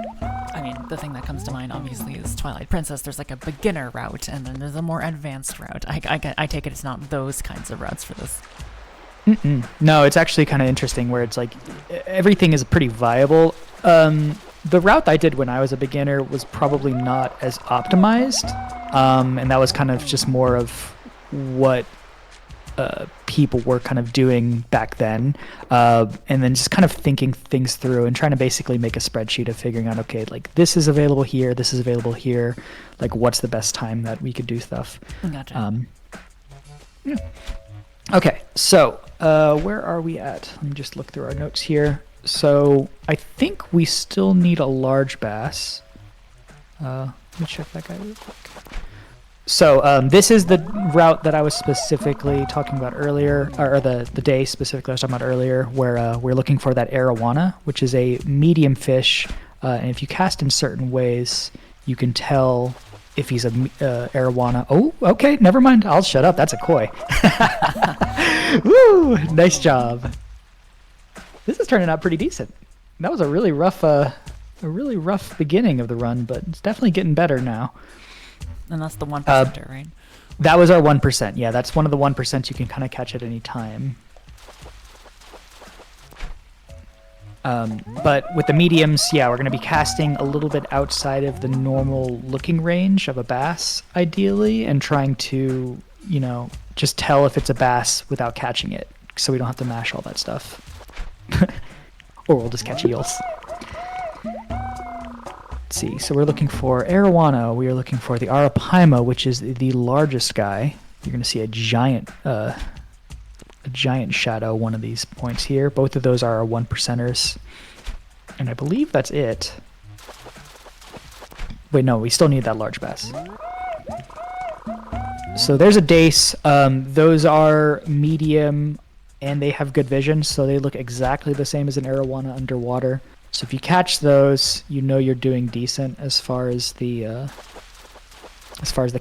I mean, the thing that comes to mind obviously is Twilight Princess. There's like a beginner route, and then there's a more advanced route. I take it it's not those kinds of routes for this. No, it's actually kind of interesting where it's like everything is pretty viable. The route I did when I was a beginner was probably not as optimized, and that was kind of just more of what people were kind of doing back then, and then just kind of thinking things through and trying to basically make a spreadsheet of figuring out, okay, like this is available here, this is available here, like what's the best time that we could do stuff. Gotcha. Yeah. Okay, so where are we at? Let me just look through our notes here. So I think we still need a large bass. Let me check that guy real quick. So this is the route that I was specifically talking about earlier, or the day specifically I was talking about earlier, where we're looking for that arowana, which is a medium fish. And if you cast in certain ways, you can tell if he's a arowana. Oh, okay, never mind. I'll shut up. That's a koi. Woo! Nice job. This is turning out pretty decent. That was a really rough beginning of the run, but it's definitely getting better now. And that's the 1%er, right? That was our 1%. Yeah, that's one of the 1% you can kind of catch at any time. But with the mediums, yeah, we're going to be casting a little bit outside of the normal looking range of a bass, ideally, and trying to, you know, just tell if it's a bass without catching it, so we don't have to mash all that stuff. Or we'll just catch eels. Let's see, so we're looking for arowana. We are looking for the arapaima, which is the largest guy. You're going to see a giant shadow one of these points here. Both of those are our 1%ers. And I believe that's it. Wait, no, we still need that large bass. So there's a dace. Those are medium, and they have good vision, so they look exactly the same as an arowana underwater. So if you catch those, you know you're doing decent as far as the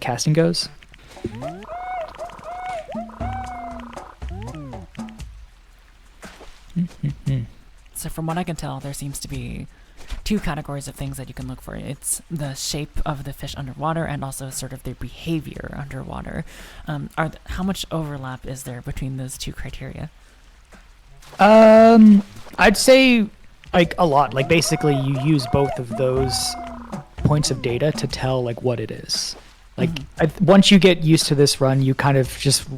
casting goes. So from what I can tell, there seems to be two categories of things that you can look for. It's the shape of the fish underwater and also sort of their behavior underwater. How much overlap is there between those two criteria? I'd say like a lot. Like basically you use both of those points of data to tell like what it is. Like once you get used to this run, you kind of just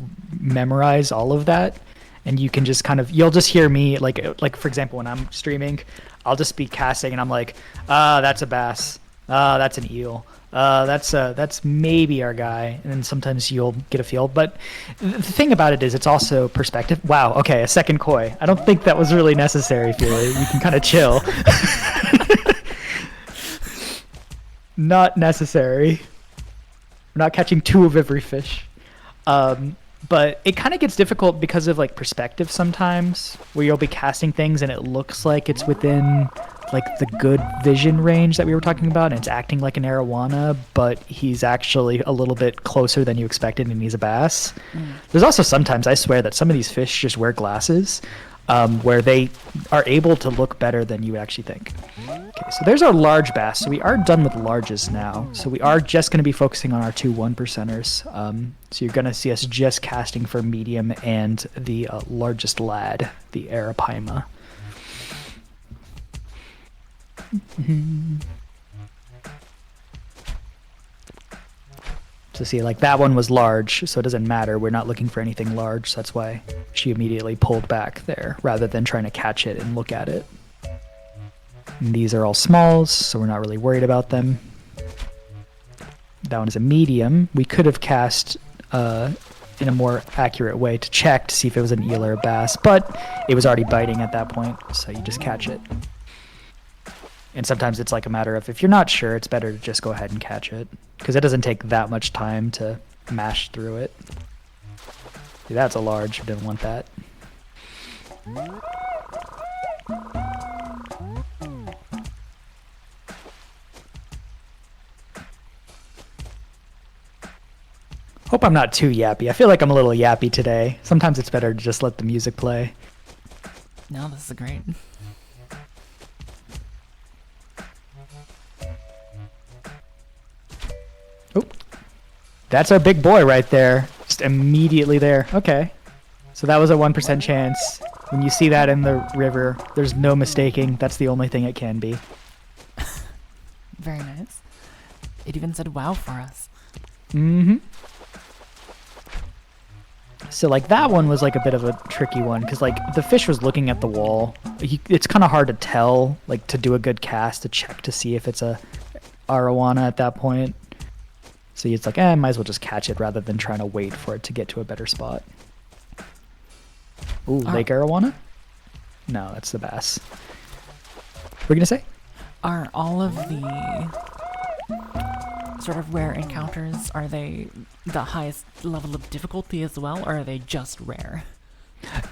memorize all of that. And you can just kind of, you'll just hear me, like for example, when I'm streaming, I'll just be casting and I'm like, that's a bass, that's an eel, that's maybe our guy. And then sometimes you'll get a feel. But the thing about it is it's also perspective. Wow, okay, a second koi. I don't think that was really necessary, Feely. You can kind of chill. Not necessary. We're not catching two of every fish. But it kind of gets difficult because of like perspective sometimes, where you'll be casting things and it looks like it's within like the good vision range that we were talking about, and it's acting like an arowana, but he's actually a little bit closer than you expected and he's a bass. There's also sometimes, I swear, that some of these fish just wear glasses, where they are able to look better than you actually think. Okay, so there's our large bass. So we are done with larges now. So we are just going to be focusing on our two 1%ers. So you're going to see us just casting for medium and the largest lad, the arapaima. So see, like that one was large, so it doesn't matter. We're not looking for anything large. So that's why she immediately pulled back there rather than trying to catch it and look at it. And these are all smalls, so we're not really worried about them. That one is a medium. We could have cast in a more accurate way to check to see if it was an eel or a bass, but it was already biting at that point, so you just catch it. And sometimes it's like a matter of if you're not sure, it's better to just go ahead and catch it because it doesn't take that much time to mash through it. See, that's a large. Didn't want that. Hope I'm not too yappy. I feel like I'm a little yappy today. Sometimes it's better to just let the music play. No, this is great. Oh, that's our big boy right there. Just immediately there. Okay. So that was a 1% chance. When you see that in the river, there's no mistaking. That's the only thing it can be. Very nice. It even said wow for us. Mm-hmm. So like that one was like a bit of a tricky one because like the fish was looking at the wall. It's kind of hard to tell, like to do a good cast to check to see if it's a arowana at that point. So it's like, might as well just catch it rather than trying to wait for it to get to a better spot. Ooh, Lake arowana? No, that's the bass. What were you gonna say? Are all of the sort of rare encounters, are they the highest level of difficulty as well, or are they just rare?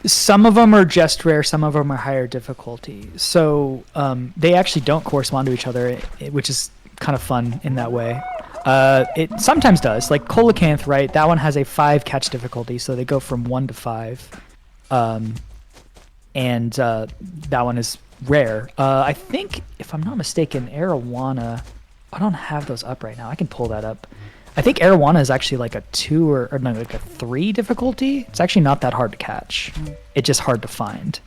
Some of them are just rare, some of them are higher difficulty. So they actually don't correspond to each other, which is kind of fun in that way. It sometimes does. Like Coelacanth, right? That one has a 5 catch difficulty, so they go from 1 to 5. And that one is rare. I think, if I'm not mistaken, arowana... I don't have those up right now. I can pull that up. I think arowana is actually like a 2 or no, like a 3 difficulty. It's actually not that hard to catch. It's just hard to find.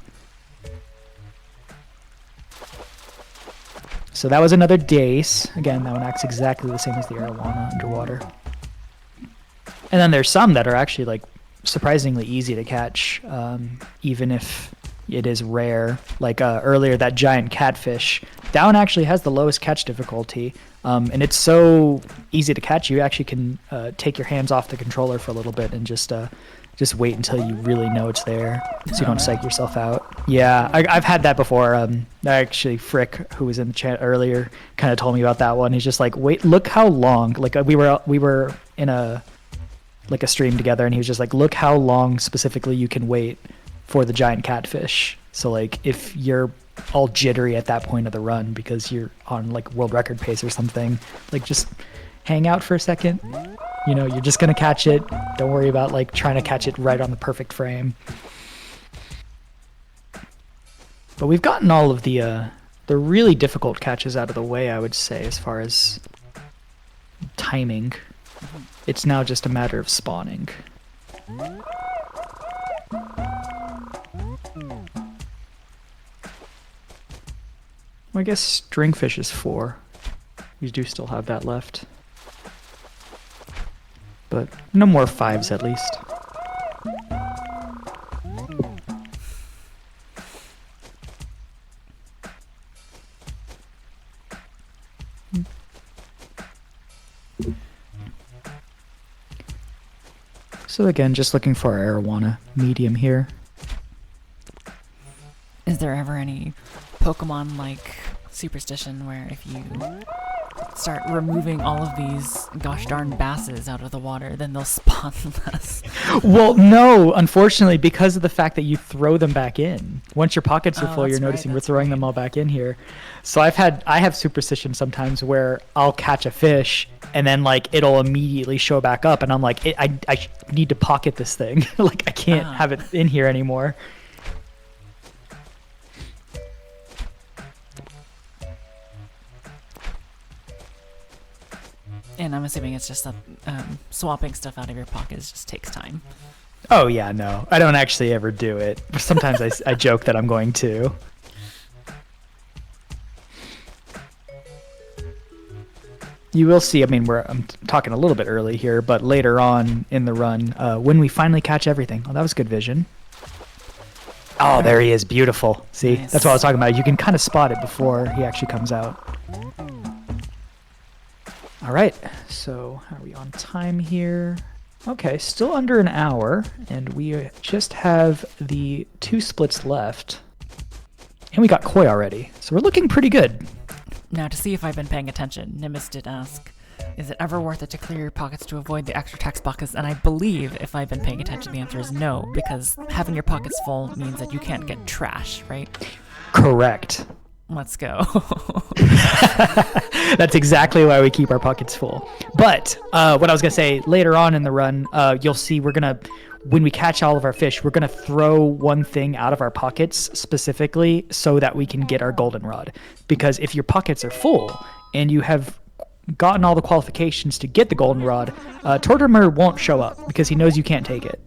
So that was another dace. Again, that one acts exactly the same as the arowana underwater. And then there's some that are actually like surprisingly easy to catch, even if it is rare. Like earlier, that giant catfish. That one actually has the lowest catch difficulty. And it's so easy to catch, you actually can take your hands off the controller for a little bit and just wait until you really know it's there, so you don't psych yourself out. Yeah, I've had that before. Actually, Frick, who was in the chat earlier, kind of told me about that one. He's just like, wait, look how long. Like we were in a stream together, and he was just like, look how long specifically you can wait for the giant catfish. So like if you're all jittery at that point of the run because you're on like world record pace or something, like just hang out for a second. You know, you're just gonna catch it. Don't worry about like trying to catch it right on the perfect frame. But we've gotten all of the really difficult catches out of the way, I would say, as far as timing. It's now just a matter of spawning. I guess stringfish is 4. We do still have that left. But no more 5s at least. So again, just looking for our arowana medium here. Is there ever any Pokemon-like superstition where if you start removing all of these gosh darn basses out of the water, then they'll spawn less? Well, no, unfortunately, because of the fact that you throw them back in. Once your pockets are full, you're noticing we're throwing them all back in here. So I have superstition sometimes where I'll catch a fish and then like it'll immediately show back up, and I'm like, I need to pocket this thing. Like I can't have it in here anymore. And I'm assuming it's just that swapping stuff out of your pockets just takes time. Oh yeah, no, I don't actually ever do it. Sometimes I joke that I'm going to. You will see, I mean, I'm talking a little bit early here, but later on in the run, when we finally catch everything. Oh, that was good vision. Oh, there he is, beautiful. See, Nice. That's what I was talking about. You can kind of spot it before he actually comes out. All right, so are we on time here? Okay, still under an hour, and we just have the 2 splits left. And we got koi already, so we're looking pretty good. Now, to see if I've been paying attention, Nimbus did ask, is it ever worth it to clear your pockets to avoid the extra tax buckets? And I believe, if I've been paying attention, the answer is no, because having your pockets full means that you can't get trash, right? Correct. Let's go. That's exactly why we keep our pockets full. But what I was going to say, later on in the run, you'll see when we catch all of our fish, we're going to throw one thing out of our pockets specifically so that we can get our goldenrod. Because if your pockets are full and you have gotten all the qualifications to get the goldenrod, Tortimer won't show up because he knows you can't take it.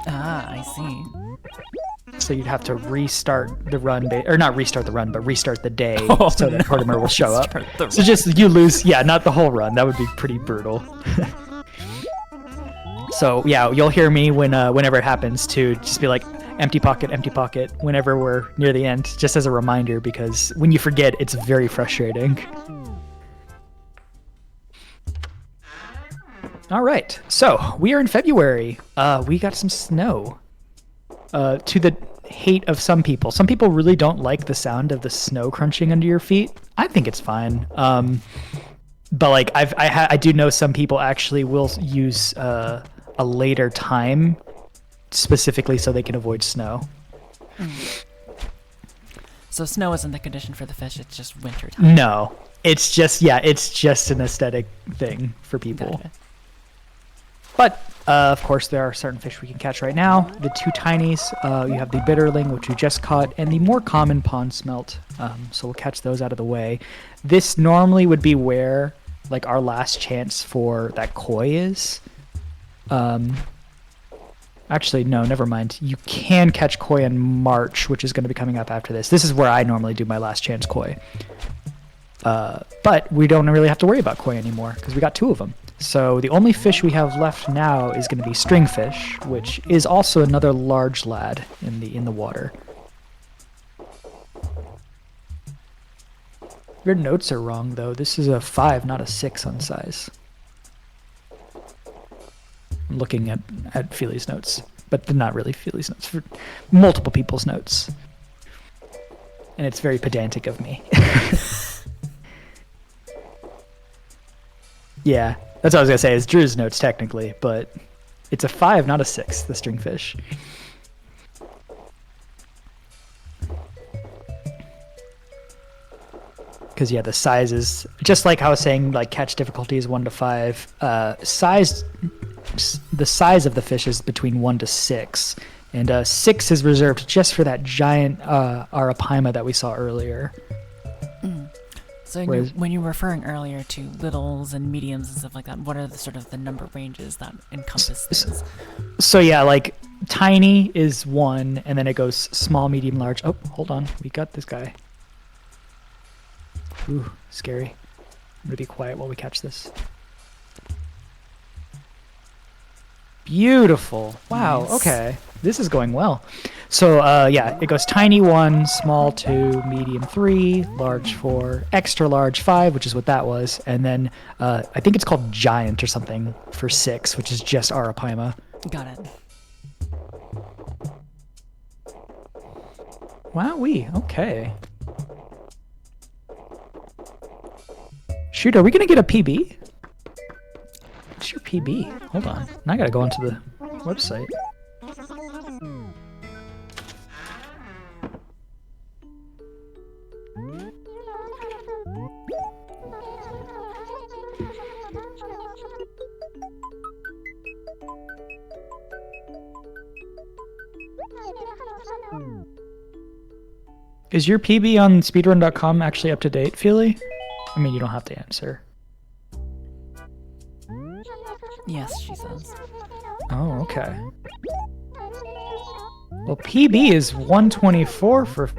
Ah, I see. So you'd have to restart the run, or not restart the run, but restart the day so that Tortimer will show up. So just you lose, not the whole run. That would be pretty brutal. So yeah, you'll hear me whenever it happens to just be like, empty pocket, whenever we're near the end, just as a reminder, because when you forget, it's very frustrating. All right, so we are in February. We got some snow. To the hate of some people. Some people really don't like the sound of the snow crunching under your feet. I think it's fine. But like I do know some people actually will use a later time specifically so they can avoid snow. So snow isn't the condition for the fish, it's just winter time. No. It's just an aesthetic thing for people. Gotcha. But of course, there are certain fish we can catch right now. The two tinies, you have the bitterling, which we just caught, and the more common pond smelt. So we'll catch those out of the way. This normally would be where like our last chance for that koi is. Actually, no, never mind. You can catch koi in March, which is going to be coming up after this. This is where I normally do my last chance koi. But we don't really have to worry about koi anymore because we got 2 of them. So the only fish we have left now is going to be stringfish, which is also another large lad in the water. Your notes are wrong though. This is a 5, not a 6 on size. I'm looking at Feely's notes, but they're not really Feely's notes, for multiple people's notes. And it's very pedantic of me. Yeah. That's what I was going to say, is Drew's notes technically, but it's a 5, not a 6, the stringfish. Because, yeah, the size is, just like I was saying, like catch difficulty is 1 to 5. The size of the fish is between 1 to 6. And 6 is reserved just for that giant arapaima that we saw earlier. So when you were referring earlier to littles and mediums and stuff like that, what are the sort of the number ranges that encompass things? So yeah, like tiny is 1, and then it goes small, medium, large. Oh, hold on. We got this guy. Ooh, scary. I'm going to be quiet while we catch this. Beautiful. Wow, nice. Okay. This is going well. So, yeah, it goes tiny 1, small 2, medium 3, large 4, extra large 5, which is what that was, and then I think it's called giant or something for 6, which is just arapaima. Got it. Wowee, okay. Shoot, are we going to get a PB? What's your PB? Hold on. Now I got to go onto the website. Is your PB on speedrun.com actually up to date, Feely? I mean, you don't have to answer. Yes, she says. Oh, okay. Well, PB is 124 for...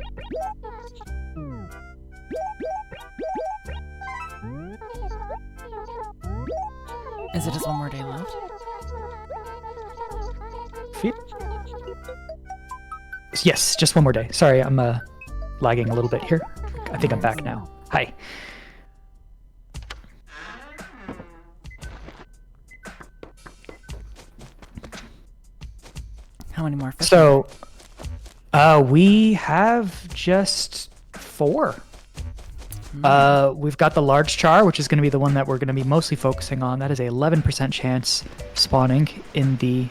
Is it just 1 more day left? Yes, just 1 more day. Sorry, I'm lagging a little bit here. I think I'm back now. Hi. How many more fish? So, we have just 4. We've got the large char, which is going to be the one that we're going to be mostly focusing on. That is a 11% chance spawning in the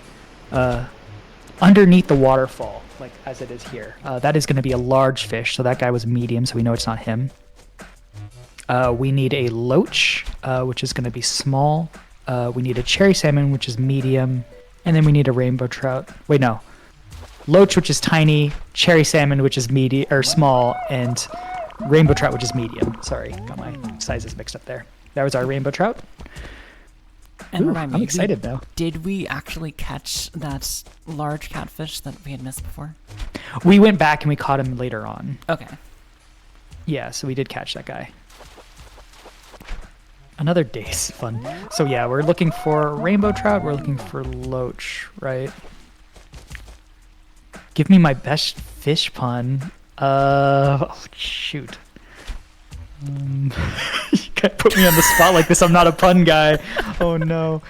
underneath the waterfall, like as it is here. That is going to be a large fish, so that guy was medium, so we know it's not him. We need a loach, which is going to be small. We need a cherry salmon, which is medium, and then we need a rainbow trout. Wait, no. Loach, which is tiny, cherry salmon, which is medium or small, and rainbow trout, which is medium. Sorry, got my sizes mixed up there. That was our rainbow trout. And Ooh, remind me, I'm excited now. Did we actually catch that large catfish that we had missed before? We went back and we caught him later on. Okay. Yeah, so we did catch that guy. Another day's fun. So yeah, we're looking for rainbow trout. We're looking for loach, right? Give me my best fish pun. Oh, shoot. You can't put me on the spot like this. I'm not a pun guy. Oh no.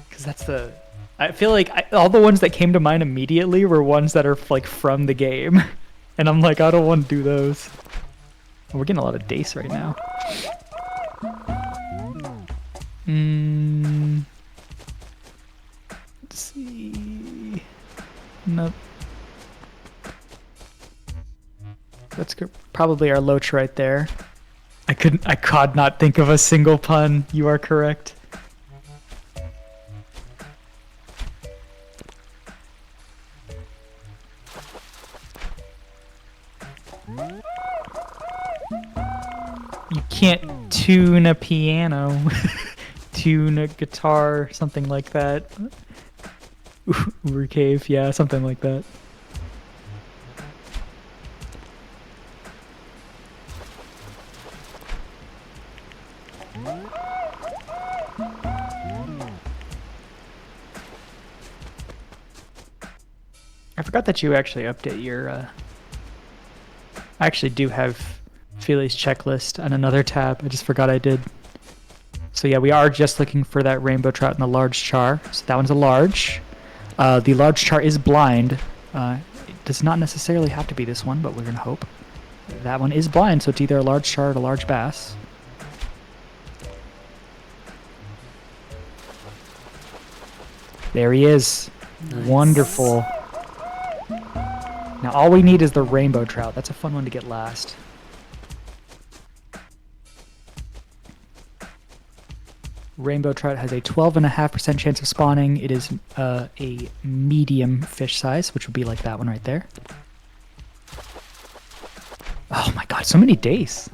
Because that's the. I feel like all the ones that came to mind immediately were ones that are like from the game, and I'm like, I don't want to do those. Oh, we're getting a lot of dace right now. Let's see. Nope. That's probably our loach right there. I could not think of a single pun. You are correct. You can't tune a piano. Tune a guitar, something like that. Uber cave, yeah, something like that. I forgot that you actually update your, I actually do have Feely's checklist on another tab. I just forgot I did. So yeah, we are just looking for that rainbow trout and the large char. So that one's a large. The large char is blind. It does not necessarily have to be this one, but we're going to hope. That one is blind, so it's either a large char or a large bass. There he is. Nice. Wonderful. Now all we need is the rainbow trout. That's a fun one to get last. Rainbow trout has a 12.5% chance of spawning. It is a medium fish size, which would be like that one right there. Oh my god, so many days.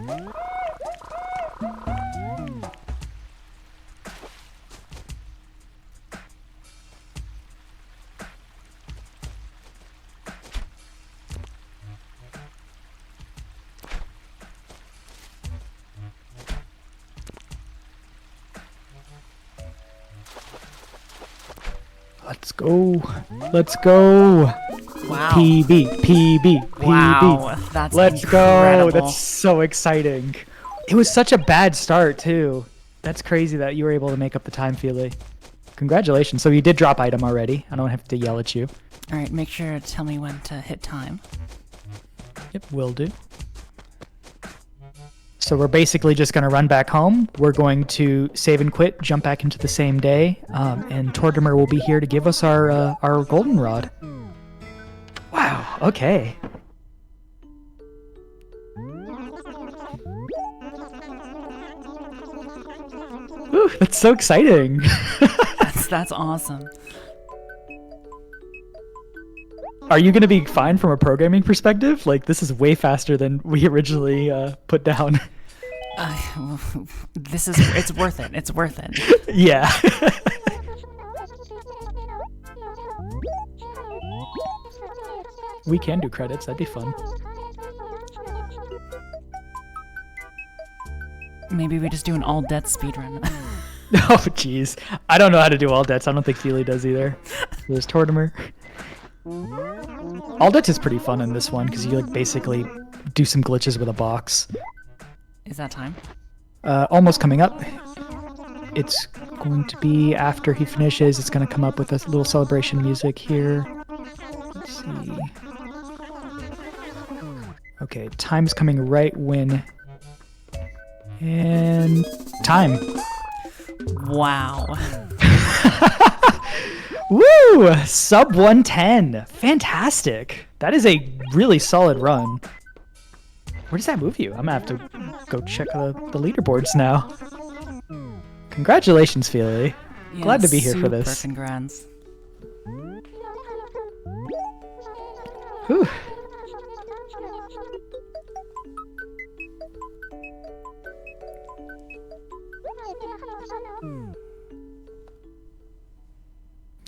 Let's go. Let's go. Wow. PB. Wow. That's Let's incredible. go. That's so exciting. It was such a bad start, too. That's crazy that you were able to make up the time, Feely. Congratulations. So you did drop item already. I don't have to yell at you. All right, make sure to tell me when to hit time. Yep, will do. So we're basically just going to run back home. We're going to save and quit, jump back into the same day, and Tortimer will be here to give us our goldenrod. Wow, okay. Ooh, that's so exciting. That's awesome. Are you going to be fine from a programming perspective? Like, this is way faster than we originally put down. It's worth it. It's worth it. Yeah. We can do credits. That'd be fun. Maybe we just do an all death speedrun. Oh, jeez. I don't know how to do all debts. I don't think Feely does either. There's Tortimer. All debts is pretty fun in this one because you like basically do some glitches with a box. Is that time? Almost coming up. It's going to be after he finishes. It's going to come up with a little celebration music here. Let's see. Okay, time's coming right when... And... Time. Wow. Woo! Sub 110. Fantastic. That is a really solid run. Where does that move you? I'm gonna have to go check the leaderboards now. Congratulations, Feely. Yeah, Glad to be here for this. Super congrats. Whew.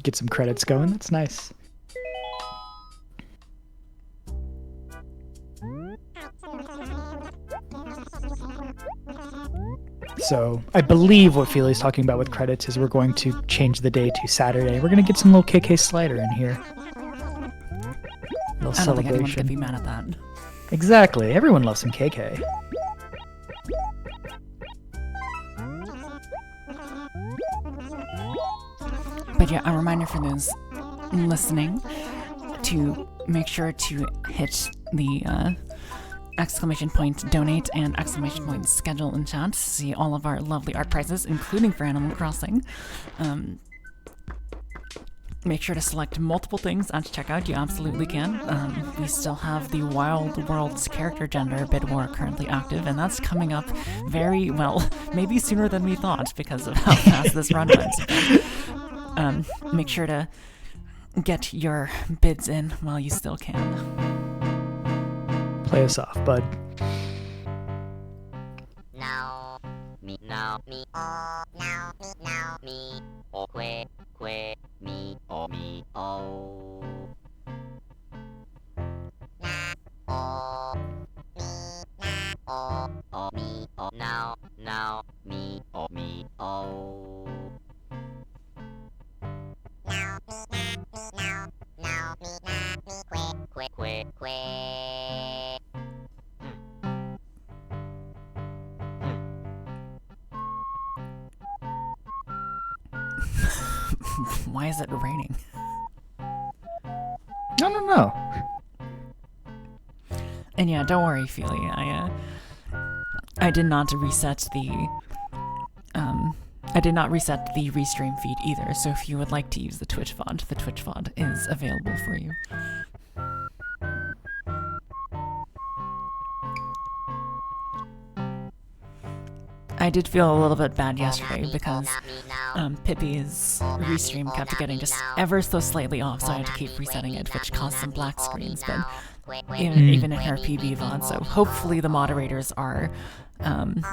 Get some credits going. That's nice. So I believe what Feely's talking about with credits is we're going to change the day to Saturday. We're going to get some little KK slider in here. Little I don't think anyone celebration. could be mad at that. Exactly. Everyone loves some KK. But yeah, a reminder for those listening to make sure to hit the exclamation point donate and exclamation point schedule in chat to see all of our lovely art prizes, including for Animal Crossing. Make sure to select multiple things at checkout. You absolutely can. We still have the Wild Worlds character gender bid war currently active, and that's coming up very well, maybe sooner than we thought because of how fast this run went. Make sure to get your bids in while you still can. Play us off, bud. Now, me, oh, now, me, oh, me, oh. Oh, me, oh, now, me, oh. Quick. Why is it raining? No. And yeah, don't worry, Feely. I did not reset the restream feed either. So if you would like to use the Twitch VOD is available for you. I did feel a little bit bad yesterday because Pippi's restream kept getting just ever so slightly off, so I had to keep resetting it, which caused some black screens, but even in her PB VOD, so hopefully the moderators are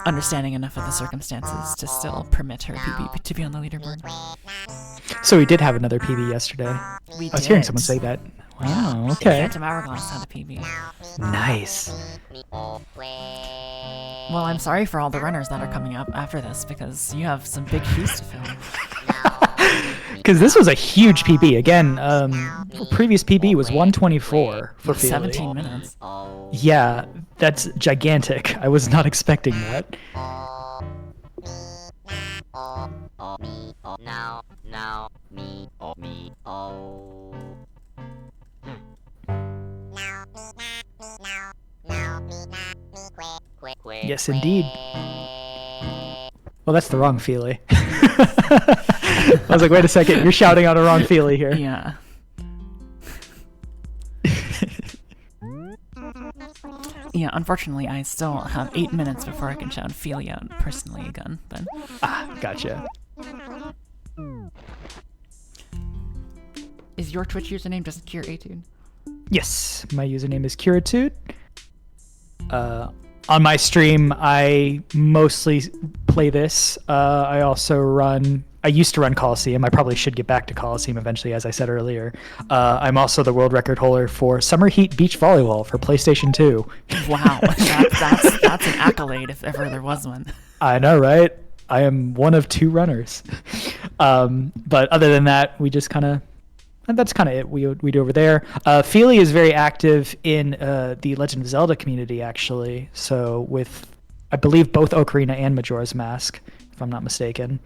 understanding enough of the circumstances to still permit her PB to be on the leaderboard. So we did have another PB yesterday. I was hearing someone say that. Wow, okay. Phantom Hourglass had a PB. Nice. Well, I'm sorry for all the runners that are coming up after this, because you have some big shoes to fill. Because this was a huge PB. Again, previous PB was 124 for Feely. 17 minutes. Yeah, that's gigantic. I was not expecting that. Yes, indeed. Well, that's the wrong Feely. I was like, wait a second, you're shouting out a wrong Feely here. Yeah. Yeah, unfortunately, I still have 8 minutes before I can shout Feely out personally again, but... Gotcha. Is your Twitch username just Cure-Etude? Yes, my username is Curitude. On my stream, I mostly play this. I used to run Coliseum. I probably should get back to Coliseum eventually, as I said earlier. I'm also the world record holder for Summer Heat Beach Volleyball for PlayStation 2. Wow, that's an accolade if ever there was one. I know, right? I am one of 2 runners. But other than that, we just that's kind of it we do over there. Feely is very active in the Legend of Zelda community, actually. So with, I believe, both Ocarina and Majora's Mask, if I'm not mistaken.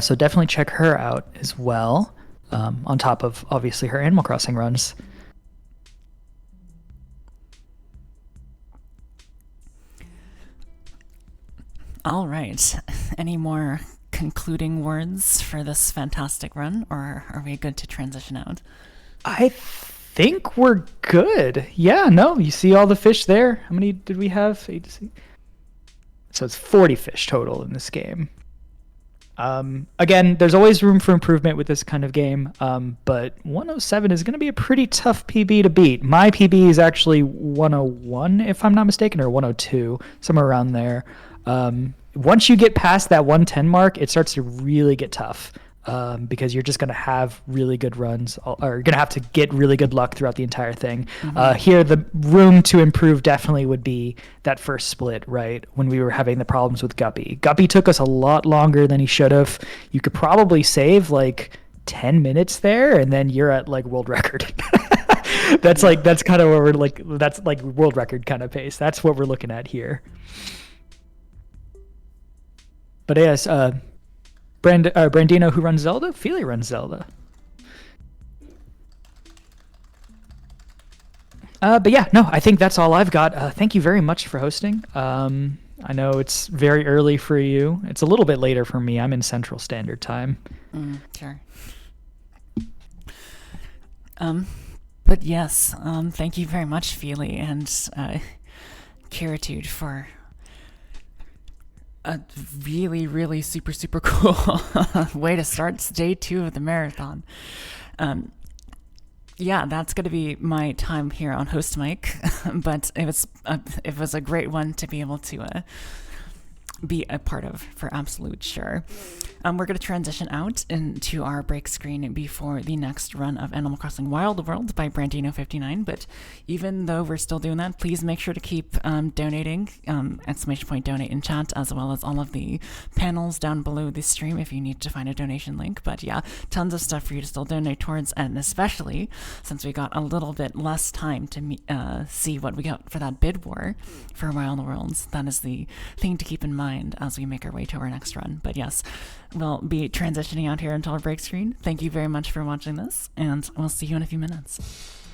So definitely check her out as well, on top of, obviously, her Animal Crossing runs. All right. Any more concluding words for this fantastic run, or are we good to transition out? I think we're good. Yeah, no, you see all the fish there. How many did we have? So it's 40 fish total in this game. Again, there's always room for improvement with this kind of game, but 107 is going to be a pretty tough PB to beat. My PB is actually 101, if I'm not mistaken, or 102, somewhere around there. Once you get past that 110 mark, it starts to really get tough, because you're just going to have really good runs, or you're going to have to get really good luck throughout the entire thing. Here, the room to improve definitely would be that first split, right? When we were having the problems with Guppy. Guppy took us a lot longer than he should have. You could probably save like 10 minutes there, and then you're at like world record. That's kind of where we're like, that's like world record kind of pace. That's what we're looking at here. But yes, Brandino, who runs Zelda, Feely runs Zelda. But yeah, no, I think that's all I've got. Thank you very much for hosting. I know it's very early for you. It's a little bit later for me. I'm in Central Standard Time. Sure. But yes, thank you very much, Feely and Kiritude, for a really, really super, super cool way to start day 2 of the marathon. Yeah, that's going to be my time here on host mic, but it was a great one to be able to be a part of, for absolute sure. We're going to transition out into our break screen before the next run of Animal Crossing Wild World by Brandino59, but even though we're still doing that, please make sure to keep donating, ! Donate in chat, as well as all of the panels down below the stream if you need to find a donation link. But yeah, tons of stuff for you to still donate towards, and especially since we got a little bit less time to see what we got for that bid war for Wild Worlds. That is the thing to keep in mind as we make our way to our next run. But yes, we'll be transitioning out here until our break screen. Thank you very much for watching this, and we'll see you in a few minutes.